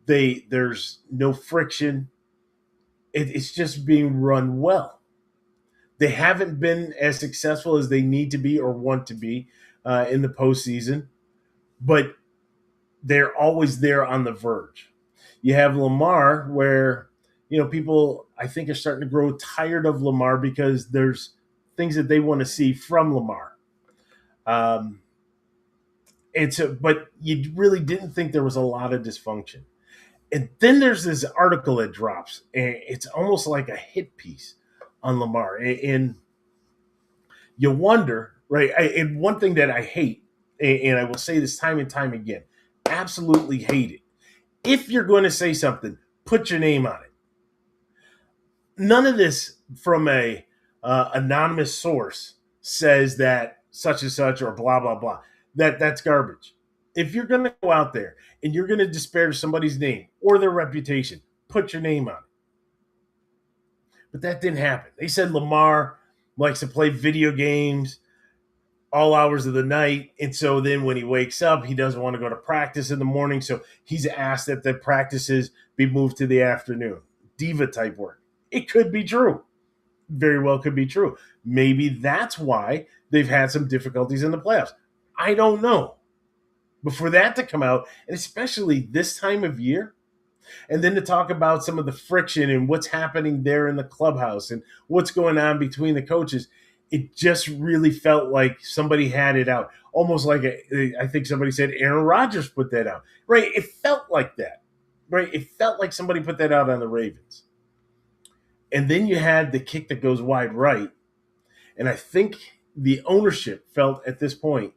There's no friction. It's just being run well. They haven't been as successful as they need to be or want to be in the postseason, but they're always there on the verge. You have Lamar, where people I think are starting to grow tired of Lamar because there's things that they want to see from Lamar. But you really didn't think there was a lot of dysfunction. And then there's this article that drops, and it's almost like a hit piece on Lamar. And you wonder, right? And one thing that I hate, and I will say this time and time again, absolutely hate it. If you're going to say something, put your name on it. None of this from a anonymous source says that such and such or blah, blah, blah. That's garbage. If you're going to go out there and you're going to disparage somebody's name or their reputation, put your name on it. But that didn't happen. They said Lamar likes to play video games all hours of the night. And so then when he wakes up, he doesn't want to go to practice in the morning. So he's asked that the practices be moved to the afternoon. Diva type work. It could be true. Very well could be true. Maybe that's why they've had some difficulties in the playoffs. I don't know. But for that to come out, and especially this time of year, and then to talk about some of the friction and what's happening there in the clubhouse and what's going on between the coaches, it just really felt like somebody had it out. Almost like I think somebody said Aaron Rodgers put that out. Right? It felt like that. Right? It felt like somebody put that out on the Ravens. And then you had the kick that goes wide right. And I think the ownership felt at this point,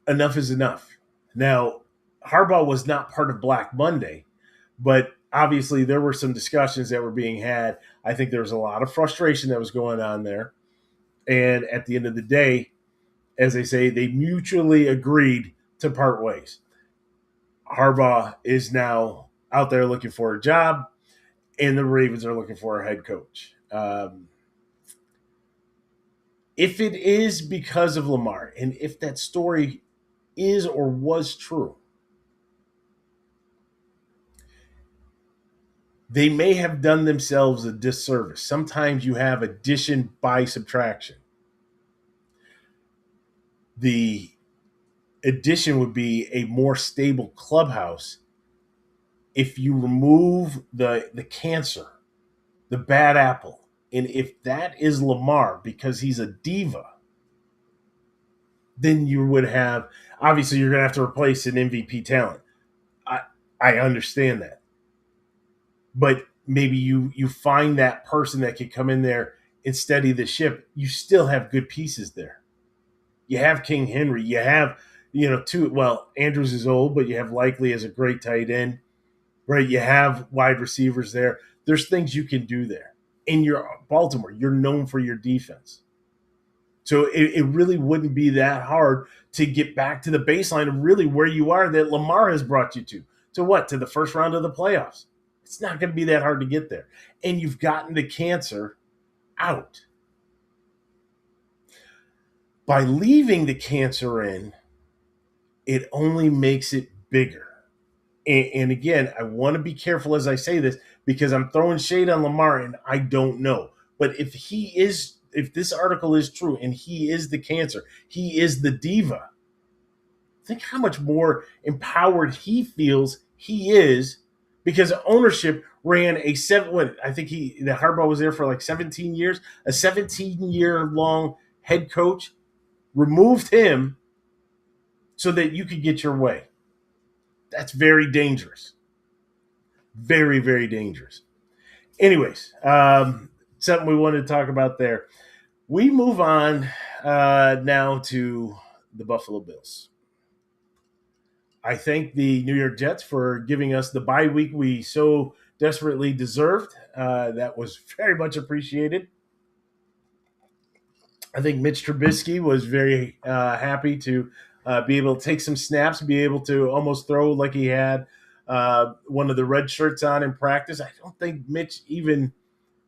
enough is enough. Now, Harbaugh was not part of Black Monday, but obviously there were some discussions that were being had. I think there was a lot of frustration that was going on there. And at the end of the day, as they say, they mutually agreed to part ways. Harbaugh is now out there looking for a job, and the Ravens are looking for a head coach. If it is because of Lamar, and if that story is or was true, they may have done themselves a disservice. Sometimes you have addition by subtraction. The addition would be a more stable clubhouse if you remove the cancer, the bad apple. And if that is Lamar because he's a diva, then you would have, obviously you're going to have to replace an MVP talent. I understand that. But maybe you find that person that can come in there and steady the ship. You still have good pieces there. You have King Henry. You have, Andrews is old, but you have Likely as a great tight end, right? You have wide receivers there. There's things you can do there. In your Baltimore, you're known for your defense. So it really wouldn't be that hard to get back to the baseline of really where you are that Lamar has brought you to. To what? To the first round of the playoffs. It's not going to be that hard to get there. And you've gotten the cancer out. By leaving the cancer in, it only makes it bigger. And again, I want to be careful as I say this because I'm throwing shade on Lamar and I don't know. But if this article is true and he is the cancer, he is the diva, think how much more empowered he feels he is because ownership ran I think the Harbaugh was there for like 17 years, a 17-year-long head coach removed him so that you could get your way. That's very dangerous. Very, very dangerous. Anyways, something we wanted to talk about there. We move on now to the Buffalo Bills. I thank the New York Jets for giving us the bye week we so desperately deserved. That was very much appreciated. I think Mitch Trubisky was very happy to be able to take some snaps, be able to almost throw like he had one of the red shirts on in practice. I don't think Mitch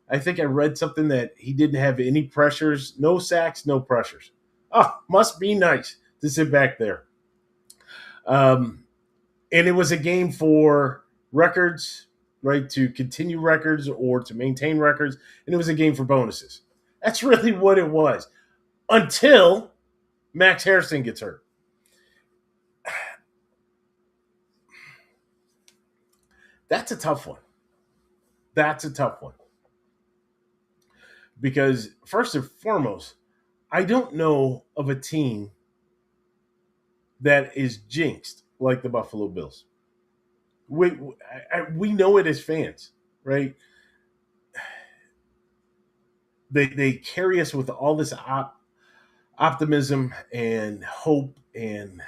I think I read something that he didn't have any pressures, no sacks, no pressures. Oh, must be nice to sit back there. And it was a game for records, right, to continue records or to maintain records, and it was a game for bonuses. That's really what it was until Max Harrison gets hurt. That's a tough one. Because first and foremost, I don't know of a team that is jinxed like the Buffalo Bills. We know it as fans, right? They carry us with all this optimism and hope and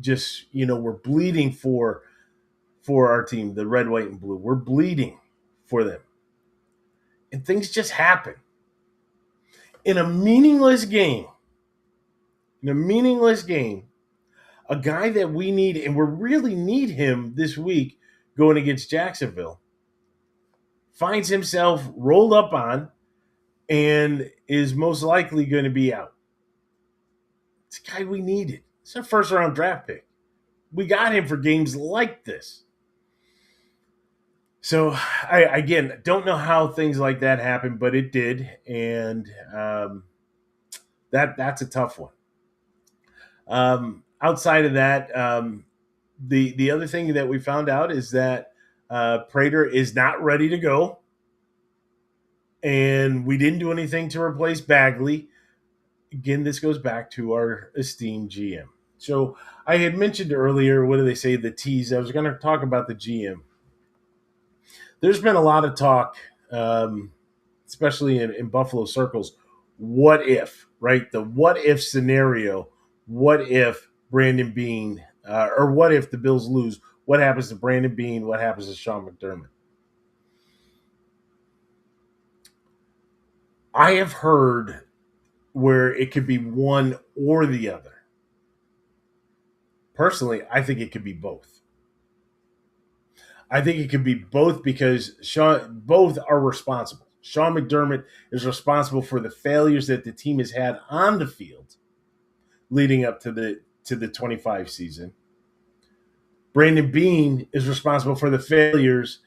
just, we're bleeding for our team, the red, white, and blue. We're bleeding for them. And things just happen. In a meaningless game, a guy that we need, and we really need him this week going against Jacksonville, finds himself rolled up on and is most likely going to be out. It's a guy we needed. It's a first-round draft pick. We got him for games like this. So, I again, don't know how things like that happen, but it did, and that's a tough one. Outside of that, the other thing that we found out is that Prater is not ready to go, and we didn't do anything to replace Bagley. Again, this goes back to our esteemed GM. So I had mentioned earlier, what do they say, the tease. I was going to talk about the GM. There's been a lot of talk, especially in Buffalo circles, what if, right? The what if scenario. What if Brandon Beane, or what if the Bills lose? What happens to Brandon Beane? What happens to Sean McDermott? I have heard where it could be one or the other. Personally, I think it could be both. I think it could be both because both are responsible. Sean McDermott is responsible for the failures that the team has had on the field leading up to the 25 season. Brandon Beane is responsible for the failures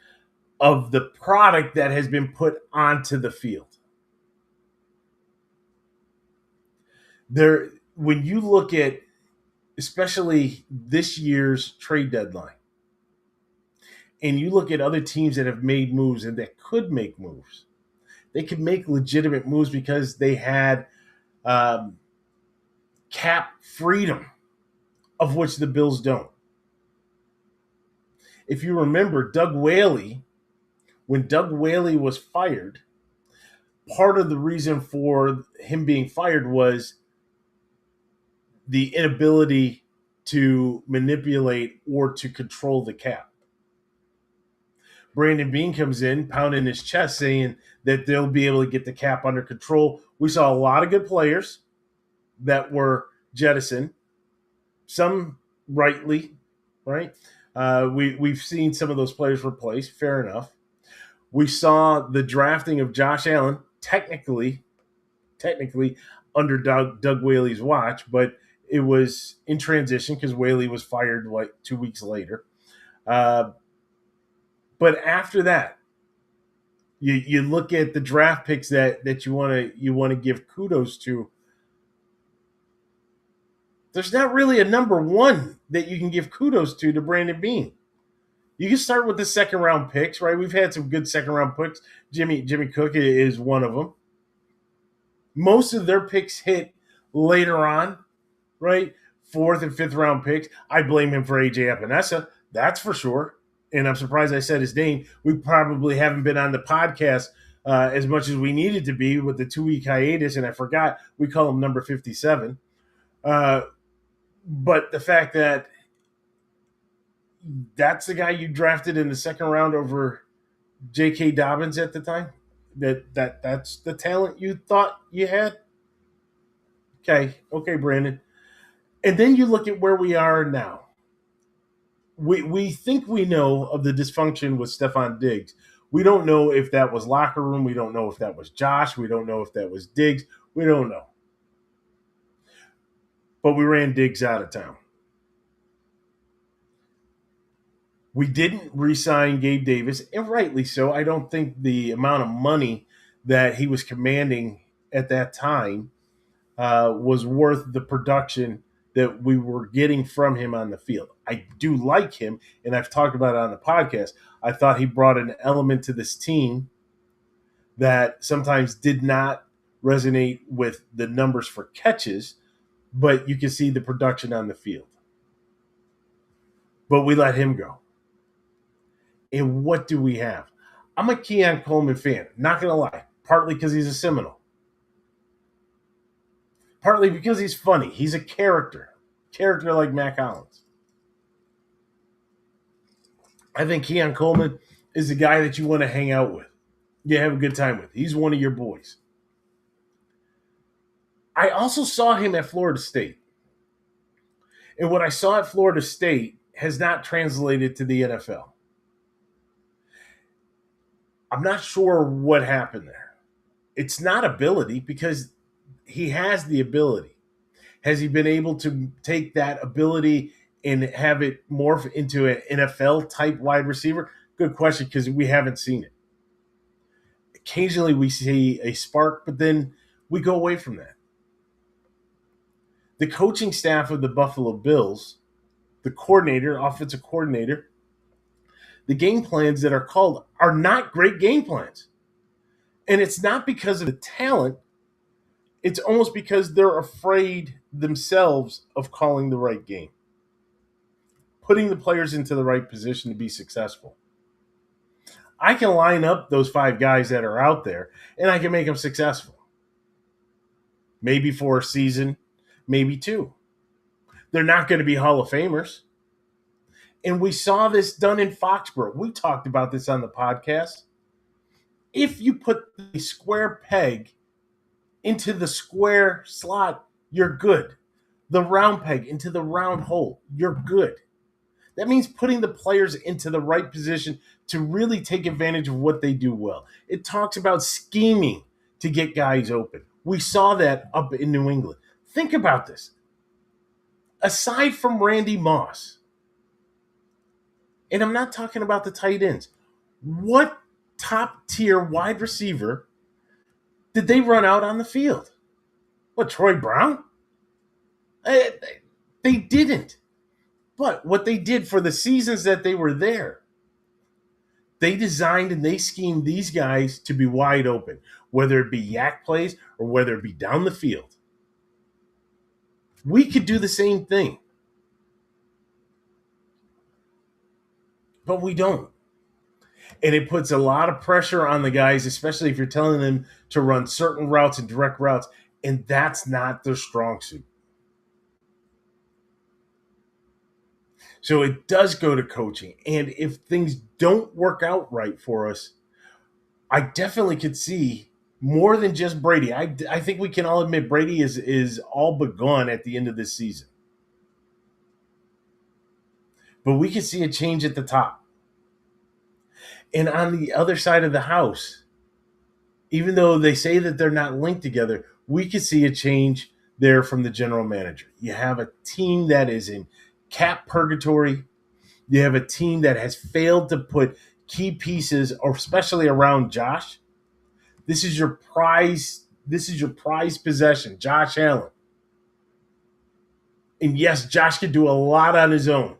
of the product that has been put onto the field. When you look at especially this year's trade deadline, and you look at other teams that have made moves and that could make moves, they could make legitimate moves because they had cap freedom, of which the Bills don't. If you remember, when Doug Whaley was fired, part of the reason for him being fired was the inability to manipulate or to control the cap. Brandon Beane comes in, pounding his chest, saying that they'll be able to get the cap under control. We saw a lot of good players that were jettisoned, some rightly, right? We've seen some of those players replaced, fair enough. We saw the drafting of Josh Allen, technically under Doug Whaley's watch, but it was in transition because Whaley was fired like 2 weeks later. But after that, you look at the draft picks that you want to give kudos to. There's not really a number one that you can give kudos to Brandon Beane. You can start with the second round picks, right? We've had some good second round picks. Jimmy Cook is one of them. Most of their picks hit later on, right? Fourth and fifth round picks. I blame him for AJ Epinesa, that's for sure. And I'm surprised I said his name. We probably haven't been on the podcast as much as we needed to be with the 2-week hiatus, and I forgot we call him number 57. But the fact that that's the guy you drafted in the second round over J.K. Dobbins at the time, that's the talent you thought you had? Okay, Brandon. And then you look at where we are now. We think we know of the dysfunction with Stephon Diggs. We don't know if that was locker room. We don't know if that was Josh. We don't know if that was Diggs. We don't know. But we ran Diggs out of town. We didn't re-sign Gabe Davis, and rightly so. I don't think the amount of money that he was commanding at that time was worth the production that we were getting from him on the field. I do like him, and I've talked about it on the podcast. I thought he brought an element to this team that sometimes did not resonate with the numbers for catches, but you can see the production on the field. But we let him go. And what do we have? I'm a Keon Coleman fan, not going to lie, partly because he's a Seminole. Partly because he's funny. He's a character like Mac Hollins. I think Keon Coleman is the guy that you want to hang out with. You have a good time with. He's one of your boys. I also saw him at Florida State. And what I saw at Florida State has not translated to the NFL. I'm not sure what happened there. It's not ability, because he has the ability. Has he been able to take that ability and have it morph into an NFL-type wide receiver? Good question, because we haven't seen it. Occasionally we see a spark, but then we go away from that. The coaching staff of the Buffalo Bills, the coordinator, offensive coordinator, the game plans that are called are not great game plans. And it's not because of the talent. It's almost because they're afraid themselves of calling the right game, putting the players into the right position to be successful. I can line up those 5 guys that are out there, and I can make them successful. Maybe for a season, maybe 2. They're not going to be Hall of Famers. And we saw this done in Foxborough. We talked about this on the podcast. If you put the square peg into the square slot, you're good. The round peg into the round hole, you're good. That means putting the players into the right position to really take advantage of what they do well. It talks about scheming to get guys open. We saw that up in New England. Think about this. Aside from Randy Moss, and I'm not talking about the tight ends, what top-tier wide receiver did they run out on the field? What, Troy Brown? They didn't. But what they did for the seasons that they were there, they designed and they schemed these guys to be wide open, whether it be yak plays or whether it be down the field. We could do the same thing, but we don't. And it puts a lot of pressure on the guys, especially if you're telling them to run certain routes and direct routes, and that's not their strong suit. So it does go to coaching. And if things don't work out right for us, I definitely could see more than just Brady. I think we can all admit Brady is all but gone at the end of this season. But we could see a change at the top. And on the other side of the house, even though they say that they're not linked together, we could see a change there from the general manager. You have a team that is in cap purgatory. You have a team that has failed to put key pieces, or especially around Josh. This is your prize. This is your prized possession, Josh Allen. And yes, Josh can do a lot on his own,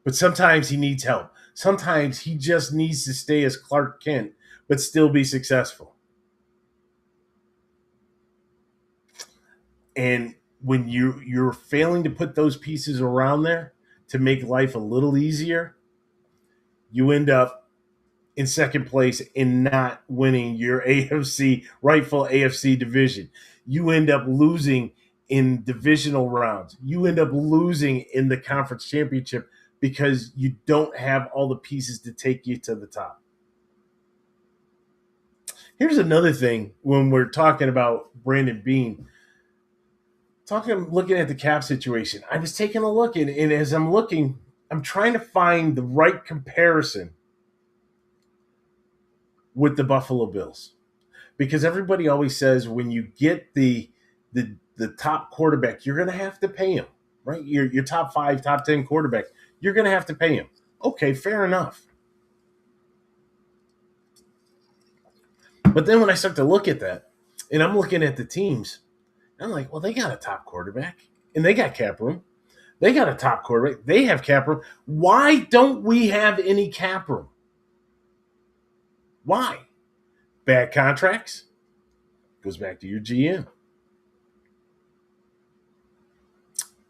but sometimes he needs help. Sometimes he just needs to stay as Clark Kent, but still be successful. And when you're failing to put those pieces around there to make life a little easier, you end up in second place and not winning your rightful AFC division. You end up losing in divisional rounds. You end up losing in the conference championship because you don't have all the pieces to take you to the top. Here's another thing when we're talking about Brandon Beane. Looking at the cap situation, I was taking a look, and as I'm looking, I'm trying to find the right comparison with the Buffalo Bills. Because everybody always says when you get the top quarterback, you're going to have to pay him, right? Your top 5, top 10 quarterback, you're going to have to pay him. Okay, fair enough. But then when I start to look at that, and I'm looking at the teams, I'm like, well, they got a top quarterback, and they got cap room. They got a top quarterback. They have cap room. Why don't we have any cap room? Why? Bad contracts? Goes back to your GM.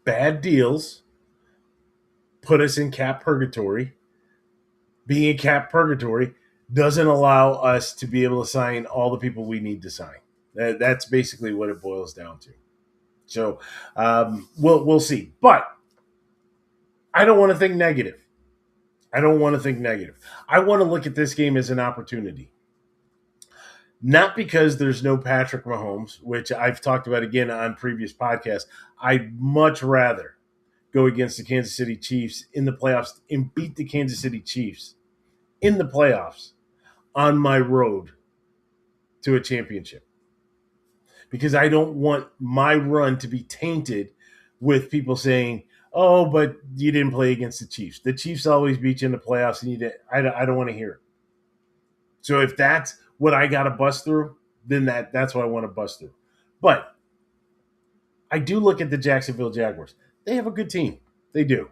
Bad deals put us in cap purgatory. Being in cap purgatory doesn't allow us to be able to sign all the people we need to sign. That's basically what it boils down to. So we'll see. But I don't want to think negative. I want to look at this game as an opportunity. Not because there's no Patrick Mahomes, which I've talked about again on previous podcasts. I'd much rather go against the Kansas City Chiefs in the playoffs and beat the Kansas City Chiefs in the playoffs on my road to a championship. Because I don't want my run to be tainted with people saying, oh, but you didn't play against the Chiefs. The Chiefs always beat you in the playoffs, and I don't want to hear it. So if that's what I got to bust through, then that's what I want to bust through. But I do look at the Jacksonville Jaguars. They have a good team. They do.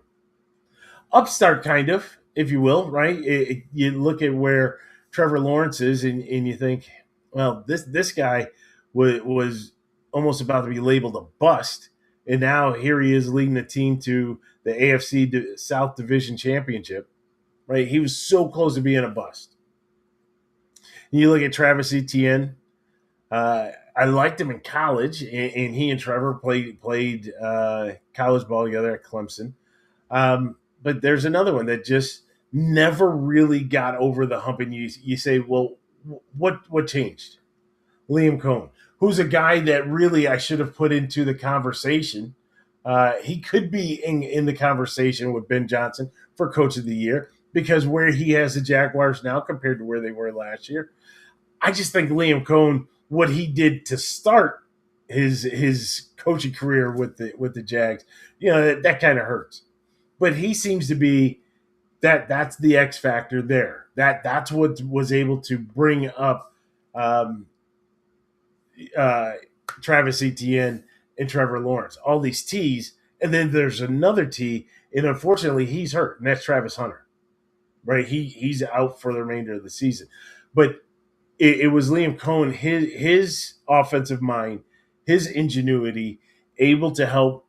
Upstart, kind of, if you will, right? You look at where Trevor Lawrence is, and you think, well, this guy was almost about to be labeled a bust, and now here he is leading the team to the AFC South Division Championship, right? He was so close to being a bust. And you look at Travis Etienne. I liked him in college, and he and Trevor played college ball together at Clemson. But there's another one that just never really got over the hump, and you say, well, what changed? Liam Cohen, who's a guy that really I should have put into the conversation. He could be in the conversation with Ben Johnson for Coach of the Year because where he has the Jaguars now compared to where they were last year. I just think Liam Cohen, what he did to start his coaching career with the Jags, that kind of hurts. But he seems to be that's the X factor there. That's what was able to bring up Travis Etienne and Trevor Lawrence. All these T's, and then there's another T, and unfortunately he's hurt, and that's Travis Hunter. Right? He's out for the remainder of the season. But it was Liam Cohen, his offensive mind, his ingenuity, able to help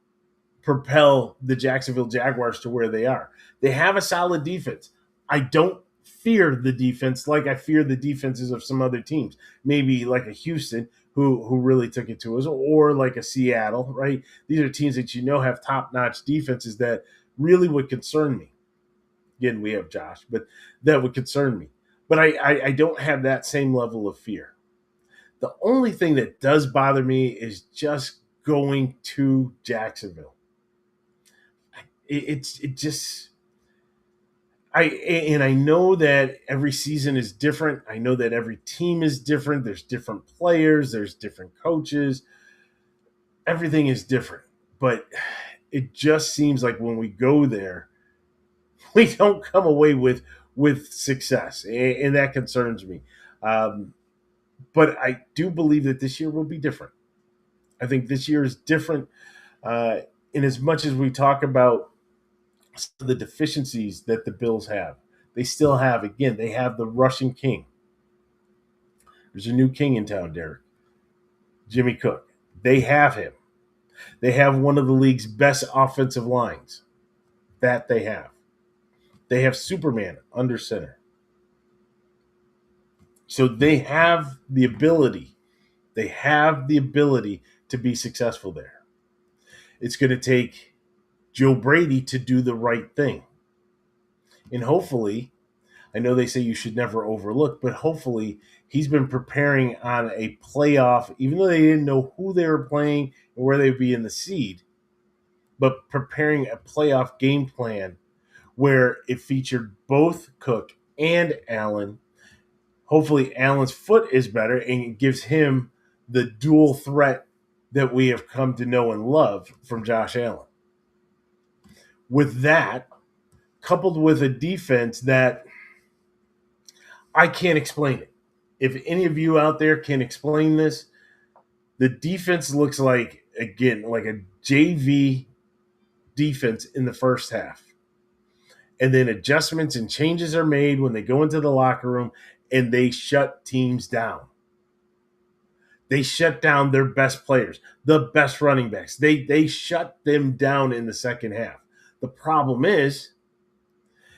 propel the Jacksonville Jaguars to where they are. They have a solid defense. I don't fear the defense like I fear the defenses of some other teams. Maybe like a Houston who really took it to us, or like a Seattle, right? These are teams that have top-notch defenses that really would concern me. Again, we have Josh, but that would concern me. But I don't have that same level of fear. The only thing that does bother me is just going to Jacksonville. I know that every season is different. I know that every team is different. There's different players. There's different coaches. Everything is different. But it just seems like when we go there, we don't come away with success, and that concerns me. But I do believe that this year will be different. I think this year is different in as much as we talk about the deficiencies that the Bills have. They still have, again, they have the Russian king. There's a new king in town, Derek. Jimmy Cook. They have him. They have one of the league's best offensive lines. That they have. They have Superman under center. So they have the ability. They have the ability to be successful there. It's going to take Joe Brady to do the right thing. And hopefully, I know they say you should never overlook, but hopefully he's been preparing on a playoff, even though they didn't know who they were playing and where they'd be in the seed, but preparing a playoff game plan where it featured both Cook and Allen. Hopefully Allen's foot is better and it gives him the dual threat that we have come to know and love from Josh Allen. With that, coupled with a defense that I can't explain it. If any of you out there can explain this, the defense looks like, again, like a JV defense in the first half. And then adjustments and changes are made when they go into the locker room and they shut teams down. They shut down their best players, the best running backs. They shut them down in the second half. The problem is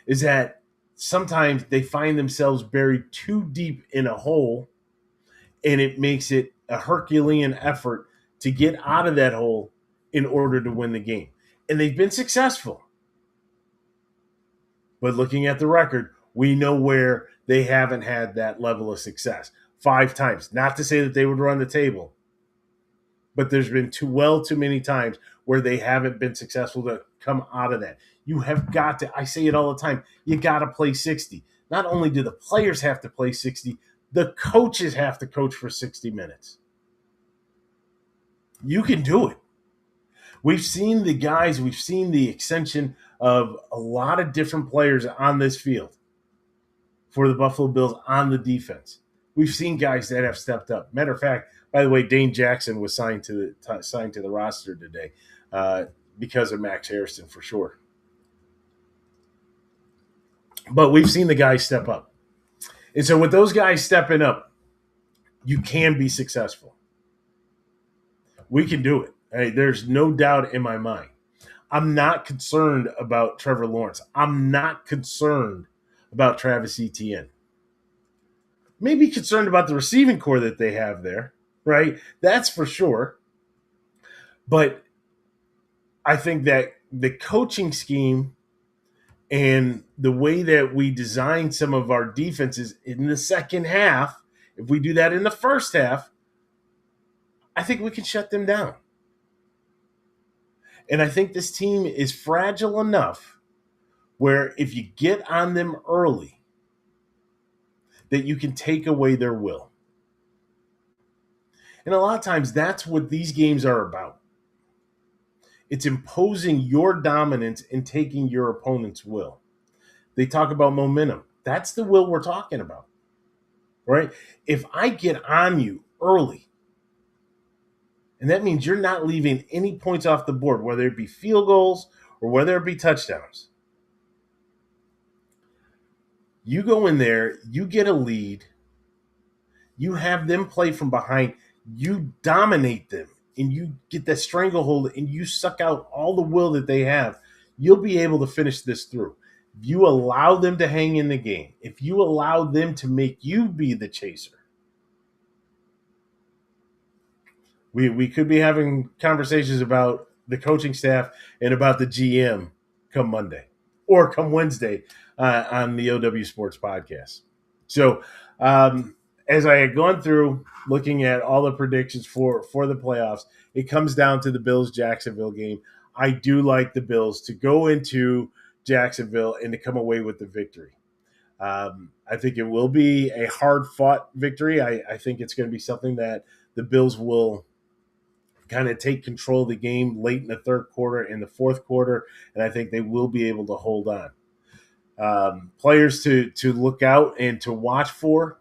that sometimes they find themselves buried too deep in a hole, and it makes it a Herculean effort to get out of that hole in order to win the game. And they've been successful. But looking at the record, we know where they haven't had that level of success. 5 times. Not to say that they would run the table, but there's been too many times where they haven't been successful to come out of that. You have got to, I say it all the time, you got to play 60. Not only do the players have to play 60, the coaches have to coach for 60 minutes. You can do it. We've seen the guys, we've seen the extension of a lot of different players on this field for the Buffalo Bills on the defense. We've seen guys that have stepped up. Matter of fact, by the way, Dane Jackson was signed to the roster today because of Max Harrison for sure. But we've seen the guys step up. And so with those guys stepping up, you can be successful. We can do it. Hey, there's no doubt in my mind. I'm not concerned about Trevor Lawrence. I'm not concerned about Travis Etienne. Maybe concerned about the receiving core that they have there, right? That's for sure. But I think that the coaching scheme and the way that we design some of our defenses in the second half, if we do that in the first half, I think we can shut them down. And I think this team is fragile enough where if you get on them early, that you can take away their will. And a lot of times that's what these games are about. It's imposing your dominance and taking your opponent's will. They talk about momentum. That's the will we're talking about, right? If I get on you early, and that means you're not leaving any points off the board, whether it be field goals or whether it be touchdowns. You go in there, you get a lead, you have them play from behind, you dominate them and you get that stranglehold and you suck out all the will that they have, you'll be able to finish this through. If you allow them to hang in the game, if you allow them to make you be the chaser, we could be having conversations about the coaching staff and about the GM come Monday or come Wednesday on the OW Sports podcast. So as I had gone through looking at all the predictions for the playoffs, it comes down to the Bills-Jacksonville game. I do like the Bills to go into Jacksonville and to come away with the victory. I think it will be a hard-fought victory. I think it's going to be something that the Bills will kind of take control of the game late in the third quarter and the fourth quarter, and I think they will be able to hold on. Players to look out and to watch for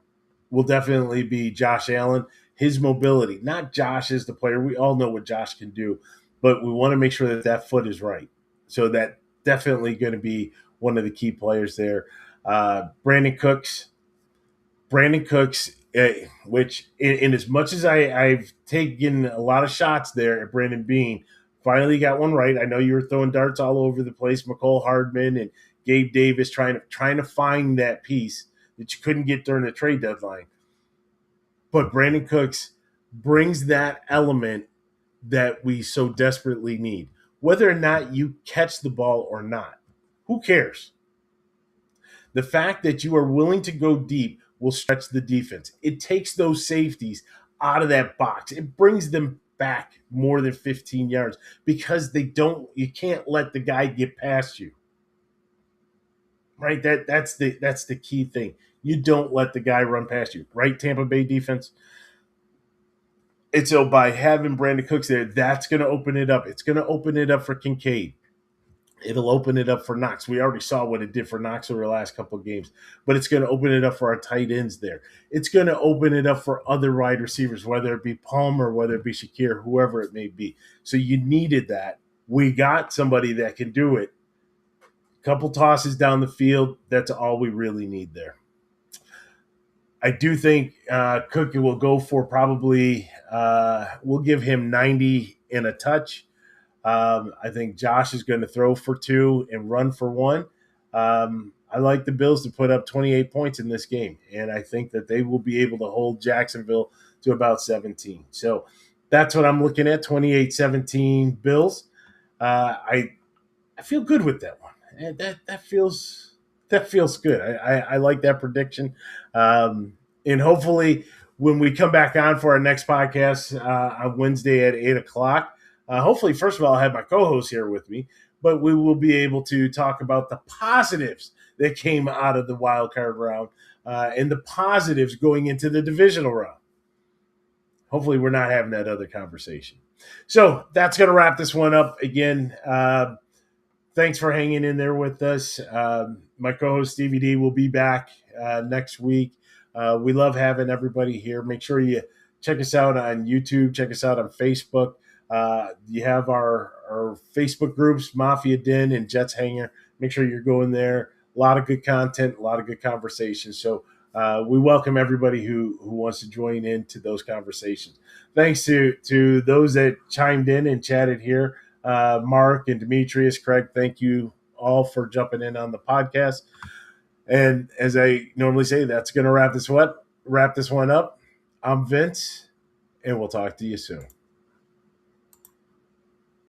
will definitely be Josh Allen, his mobility. Not Josh as the player. We all know what Josh can do, but we want to make sure that that foot is right. So that definitely going to be one of the key players there. Brandon Cooks, which in as much as I've taken a lot of shots there at Brandon Beane, finally got one right. I know you were throwing darts all over the place. McCole Hardman and Gabe Davis trying to find that piece that you couldn't get during the trade deadline. But Brandon Cooks brings that element that we so desperately need. Whether or not you catch the ball or not, who cares? The fact that you are willing to go deep will stretch the defense. It takes those safeties out of that box. It brings them back more than 15 yards because you can't let the guy get past you. Right? That's the key thing. You don't let the guy run past you. Right, Tampa Bay defense? And so by having Brandon Cooks there, that's going to open it up. It's going to open it up for Kincaid. It'll open it up for Knox. We already saw what it did for Knox over the last couple of games, but it's going to open it up for our tight ends there. It's going to open it up for other wide receivers, whether it be Palmer, whether it be Shakir, whoever it may be. So you needed that. We got somebody that can do it. Couple tosses down the field, that's all we really need there. I do think Cook will go for probably we'll give him 90 and a touch. I think Josh is going to throw for 2 and run for 1. I like the Bills to put up 28 points in this game, and I think that they will be able to hold Jacksonville to about 17. So that's what I'm looking at, 28-17 Bills. I feel good with that one. That feels good. I like that prediction. And hopefully when we come back on for our next podcast on Wednesday at 8 o'clock, hopefully, first of all, I'll have my co-host here with me, but we will be able to talk about the positives that came out of the wild card round and the positives going into the divisional round. Hopefully, we're not having that other conversation. So that's going to wrap this one up. Again, thanks for hanging in there with us. My co-host, Stevie D, will be back next week. We love having everybody here. Make sure you check us out on YouTube. Check us out on Facebook. You have our Facebook groups, Mafia Den and Jets Hanger. Make sure you're going there. A lot of good content, a lot of good conversations. So we welcome everybody who wants to join into those conversations. Thanks to those that chimed in and chatted here. Mark and Demetrius, Craig, thank you all for jumping in on the podcast. And as I normally say, that's going to wrap this one up. I'm Vince, and we'll talk to you soon.